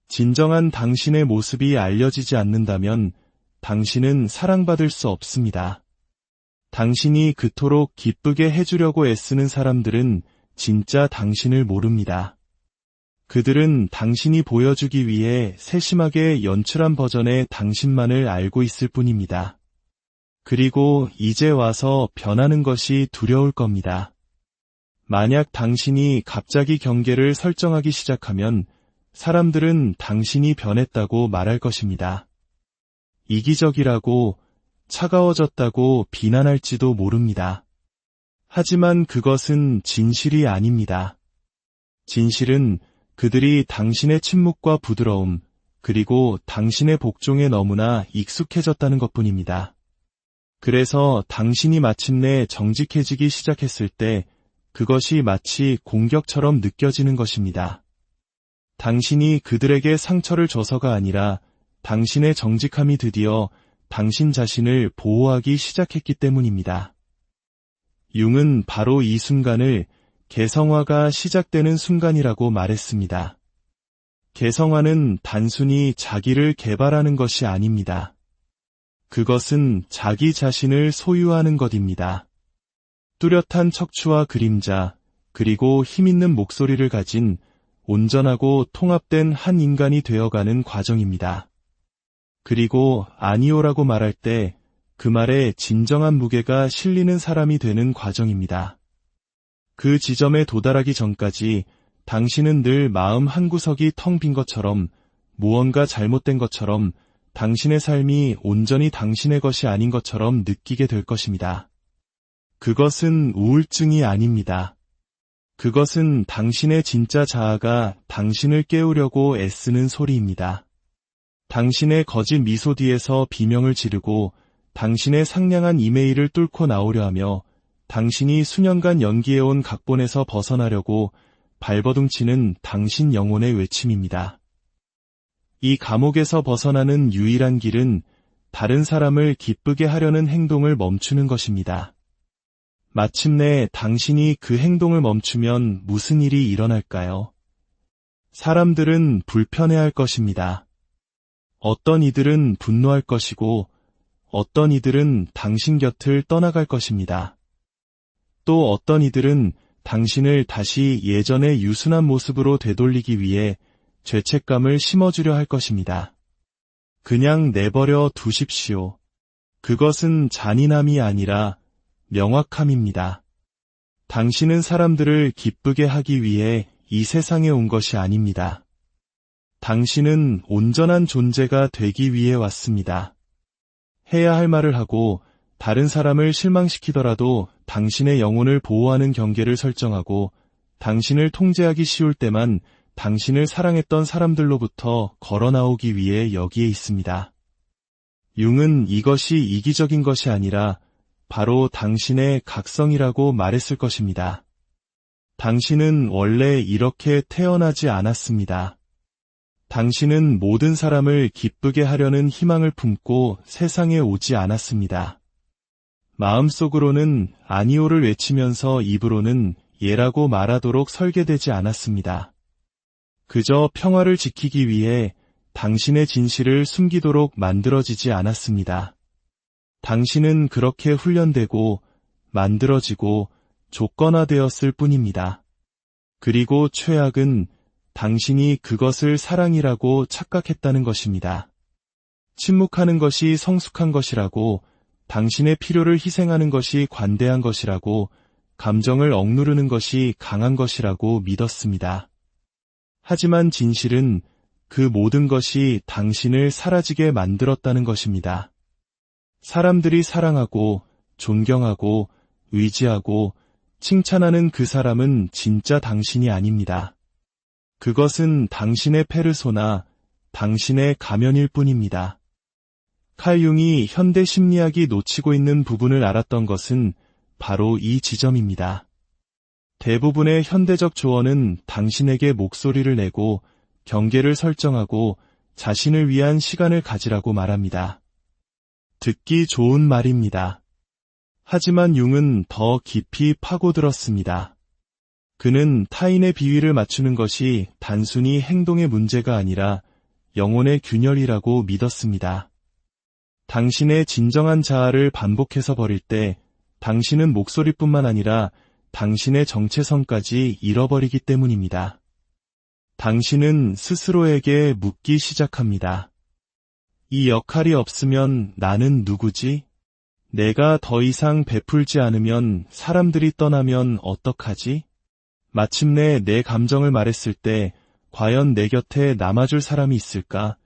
진정한 당신의 모습이 알려지지 않는다면 당신은 사랑받을 수 없습니다. 당신이 그토록 기쁘게 해주려고 애쓰는 사람들은 진짜 당신을 모릅니다. 그들은 당신이 보여주기 위해 세심하게 연출한 버전의 당신만을 알고 있을 뿐입니다. 그리고 이제 와서 변하는 것이 두려울 겁니다. 만약 당신이 갑자기 경계를 설정하기 시작하면 사람들은 당신이 변했다고 말할 것입니다. 이기적이라고, 차가워졌다고 비난할지도 모릅니다. 하지만 그것은 진실이 아닙니다. 진실은 그들이 당신의 침묵과 부드러움, 그리고 당신의 복종에 너무나 익숙해졌다는 것뿐입니다. 그래서 당신이 마침내 정직해지기 시작했을 때 그것이 마치 공격처럼 느껴지는 것입니다. 당신이 그들에게 상처를 줘서가 아니라 당신의 정직함이 드디어 당신 자신을 보호하기 시작했기 때문입니다. 융은 바로 이 순간을 개성화가 시작되는 순간이라고 말했습니다. 개성화는 단순히 자기를 개발하는 것이 아닙니다. 그것은 자기 자신을 소유하는 것입니다. 뚜렷한 척추와 그림자, 그리고 힘있는 목소리를 가진 온전하고 통합된 한 인간이 되어가는 과정입니다. 그리고 아니오라고 말할 때 그 말에 진정한 무게가 실리는 사람이 되는 과정입니다. 그 지점에 도달하기 전까지 당신은 늘 마음 한구석이 텅 빈 것처럼, 무언가 잘못된 것처럼, 당신의 삶이 온전히 당신의 것이 아닌 것처럼 느끼게 될 것입니다. 그것은 우울증이 아닙니다. 그것은 당신의 진짜 자아가 당신을 깨우려고 애쓰는 소리입니다. 당신의 거짓 미소 뒤에서 비명을 지르고 당신의 상냥한 이메일을 뚫고 나오려 하며 당신이 수년간 연기해온 각본에서 벗어나려고 발버둥치는 당신 영혼의 외침입니다. 이 감옥에서 벗어나는 유일한 길은 다른 사람을 기쁘게 하려는 행동을 멈추는 것입니다. 마침내 당신이 그 행동을 멈추면 무슨 일이 일어날까요? 사람들은 불편해할 것입니다. 어떤 이들은 분노할 것이고 어떤 이들은 당신 곁을 떠나갈 것입니다. 또 어떤 이들은 당신을 다시 예전의 유순한 모습으로 되돌리기 위해 죄책감을 심어주려 할 것입니다. 그냥 내버려 두십시오. 그것은 잔인함이 아니라 명확함입니다. 당신은 사람들을 기쁘게 하기 위해 이 세상에 온 것이 아닙니다. 당신은 온전한 존재가 되기 위해 왔습니다. 해야 할 말을 하고 다른 사람을 실망시키더라도 당신의 영혼을 보호하는 경계를 설정하고 당신을 통제하기 쉬울 때만 당신을 사랑했던 사람들로부터 걸어 나오기 위해 여기에 있습니다. 융은 이것이 이기적인 것이 아니라 바로 당신의 각성이라고 말했을 것입니다. 당신은 원래 이렇게 태어나지 않았습니다. 당신은 모든 사람을 기쁘게 하려는 희망을 품고 세상에 오지 않았습니다. 마음속으로는 아니오를 외치면서 입으로는 예라고 말하도록 설계되지 않았습니다. 그저 평화를 지키기 위해 당신의 진실을 숨기도록 만들어지지 않았습니다. 당신은 그렇게 훈련되고 만들어지고 조건화되었을 뿐입니다. 그리고 최악은 당신이 그것을 사랑이라고 착각했다는 것입니다. 침묵하는 것이 성숙한 것이라고, 당신의 필요를 희생하는 것이 관대한 것이라고, 감정을 억누르는 것이 강한 것이라고 믿었습니다. 하지만 진실은 그 모든 것이 당신을 사라지게 만들었다는 것입니다. 사람들이 사랑하고, 존경하고, 의지하고, 칭찬하는 그 사람은 진짜 당신이 아닙니다. 그것은 당신의 페르소나, 당신의 가면일 뿐입니다. 칼 융이 현대 심리학이 놓치고 있는 부분을 알았던 것은 바로 이 지점입니다. 대부분의 현대적 조언은 당신에게 목소리를 내고 경계를 설정하고 자신을 위한 시간을 가지라고 말합니다. 듣기 좋은 말입니다. 하지만 융은 더 깊이 파고들었습니다. 그는 타인의 비위를 맞추는 것이 단순히 행동의 문제가 아니라 영혼의 균열이라고 믿었습니다. 당신의 진정한 자아를 반복해서 버릴 때 당신은 목소리뿐만 아니라 당신의 정체성까지 잃어버리기 때문입니다. 당신은 스스로에게 묻기 시작합니다. 이 역할이 없으면 나는 누구지? 내가 더 이상 베풀지 않으면 사람들이 떠나면 어떡하지? 마침내 내 감정을 말했을 때 과연 내 곁에 남아줄 사람이 있을까?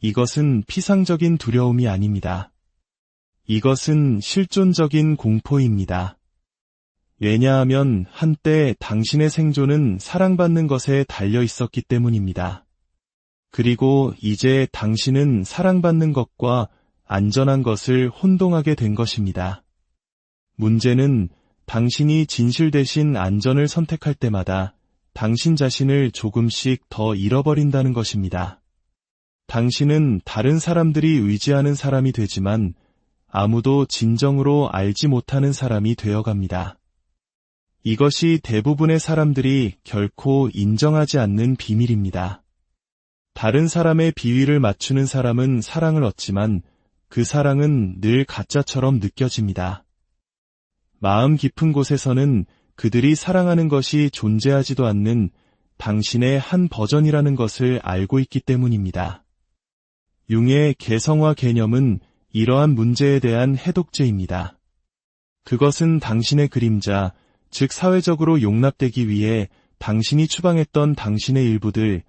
이것은 피상적인 두려움이 아닙니다. 이것은 실존적인 공포입니다. 왜냐하면 한때 당신의 생존은 사랑받는 것에 달려 있었기 때문입니다. 그리고 이제 당신은 사랑받는 것과 안전한 것을 혼동하게 된 것입니다. 문제는 당신이 진실 대신 안전을 선택할 때마다 당신 자신을 조금씩 더 잃어버린다는 것입니다. 당신은 다른 사람들이 의지하는 사람이 되지만 아무도 진정으로 알지 못하는 사람이 되어갑니다. 이것이 대부분의 사람들이 결코 인정하지 않는 비밀입니다. 다른 사람의 비위를 맞추는 사람은 사랑을 얻지만 그 사랑은 늘 가짜처럼 느껴집니다. 마음 깊은 곳에서는 그들이 사랑하는 것이 존재하지도 않는 당신의 한 버전이라는 것을 알고 있기 때문입니다. 융의 개성화 개념은 이러한 문제에 대한 해독제입니다. 그것은 당신의 그림자, 즉 사회적으로 용납되기 위해 당신이 추방했던 당신의 일부들,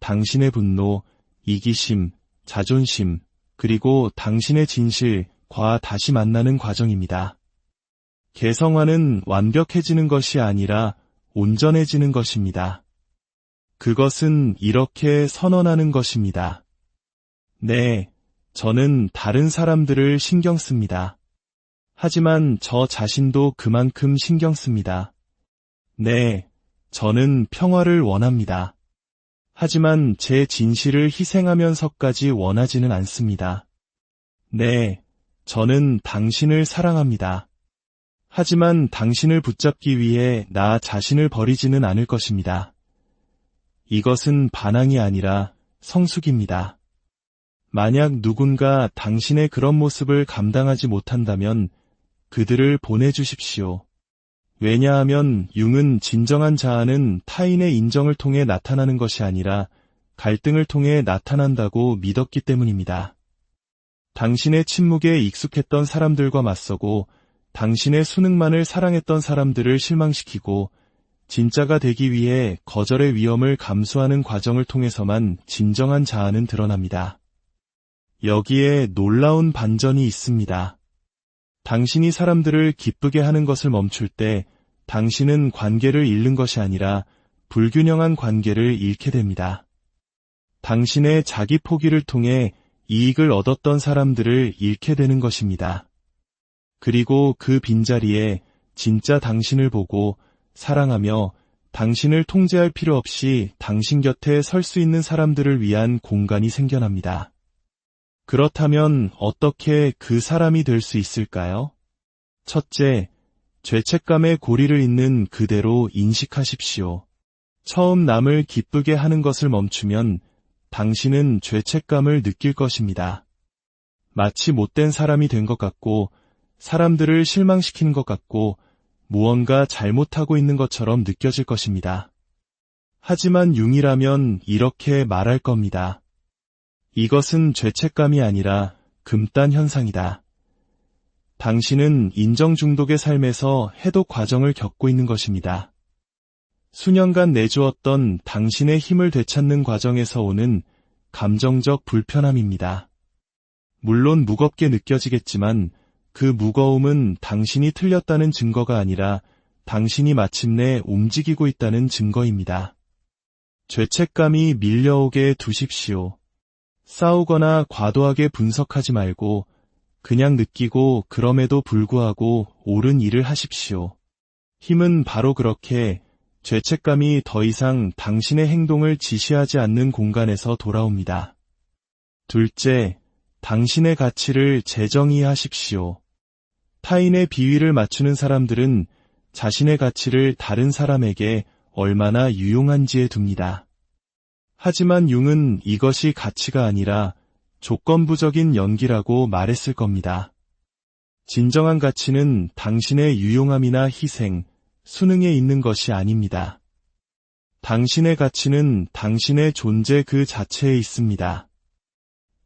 당신의 분노, 이기심, 자존심, 그리고 당신의 진실과 다시 만나는 과정입니다. 개성화는 완벽해지는 것이 아니라 온전해지는 것입니다. 그것은 이렇게 선언하는 것입니다. 네, 저는 다른 사람들을 신경 씁니다. 하지만 저 자신도 그만큼 신경 씁니다. 네, 저는 평화를 원합니다. 하지만 제 진실을 희생하면서까지 원하지는 않습니다. 네, 저는 당신을 사랑합니다. 하지만 당신을 붙잡기 위해 나 자신을 버리지는 않을 것입니다. 이것은 반항이 아니라 성숙입니다. 만약 누군가 당신의 그런 모습을 감당하지 못한다면 그들을 보내주십시오. 왜냐하면 융은 진정한 자아는 타인의 인정을 통해 나타나는 것이 아니라 갈등을 통해 나타난다고 믿었기 때문입니다. 당신의 침묵에 익숙했던 사람들과 맞서고 당신의 수능만을 사랑했던 사람들을 실망시키고 진짜가 되기 위해 거절의 위험을 감수하는 과정을 통해서만 진정한 자아는 드러납니다. 여기에 놀라운 반전이 있습니다. 당신이 사람들을 기쁘게 하는 것을 멈출 때 당신은 관계를 잃는 것이 아니라 불균형한 관계를 잃게 됩니다. 당신의 자기 포기를 통해 이익을 얻었던 사람들을 잃게 되는 것입니다. 그리고 그 빈자리에 진짜 당신을 보고 사랑하며 당신을 통제할 필요 없이 당신 곁에 설 수 있는 사람들을 위한 공간이 생겨납니다. 그렇다면 어떻게 그 사람이 될 수 있을까요? 첫째, 죄책감의 고리를 잇는 그대로 인식하십시오. 처음 남을 기쁘게 하는 것을 멈추면 당신은 죄책감을 느낄 것입니다. 마치 못된 사람이 된 것 같고 사람들을 실망시키는 것 같고 무언가 잘못하고 있는 것처럼 느껴질 것입니다. 하지만 융이라면 이렇게 말할 겁니다. 이것은 죄책감이 아니라 금단 현상이다. 당신은 인정 중독의 삶에서 해독 과정을 겪고 있는 것입니다. 수년간 내주었던 당신의 힘을 되찾는 과정에서 오는 감정적 불편함입니다. 물론 무겁게 느껴지겠지만 그 무거움은 당신이 틀렸다는 증거가 아니라 당신이 마침내 움직이고 있다는 증거입니다. 죄책감이 밀려오게 두십시오. 싸우거나 과도하게 분석하지 말고 그냥 느끼고 그럼에도 불구하고 옳은 일을 하십시오. 힘은 바로 그렇게 죄책감이 더 이상 당신의 행동을 지시하지 않는 공간에서 돌아옵니다. 둘째, 당신의 가치를 재정의하십시오. 타인의 비위를 맞추는 사람들은 자신의 가치를 다른 사람에게 얼마나 유용한지에 둡니다. 하지만 융은 이것이 가치가 아니라 조건부적인 연기라고 말했을 겁니다. 진정한 가치는 당신의 유용함이나 희생, 수능에 있는 것이 아닙니다. 당신의 가치는 당신의 존재 그 자체에 있습니다.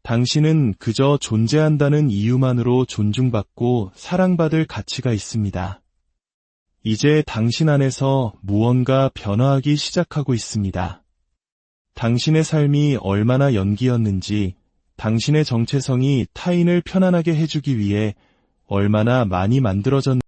당신은 그저 존재한다는 이유만으로 존중받고 사랑받을 가치가 있습니다. 이제 당신 안에서 무언가 변화하기 시작하고 있습니다. 당신의 삶이 얼마나 연기였는지, 당신의 정체성이 타인을 편안하게 해주기 위해 얼마나 많이 만들어졌는지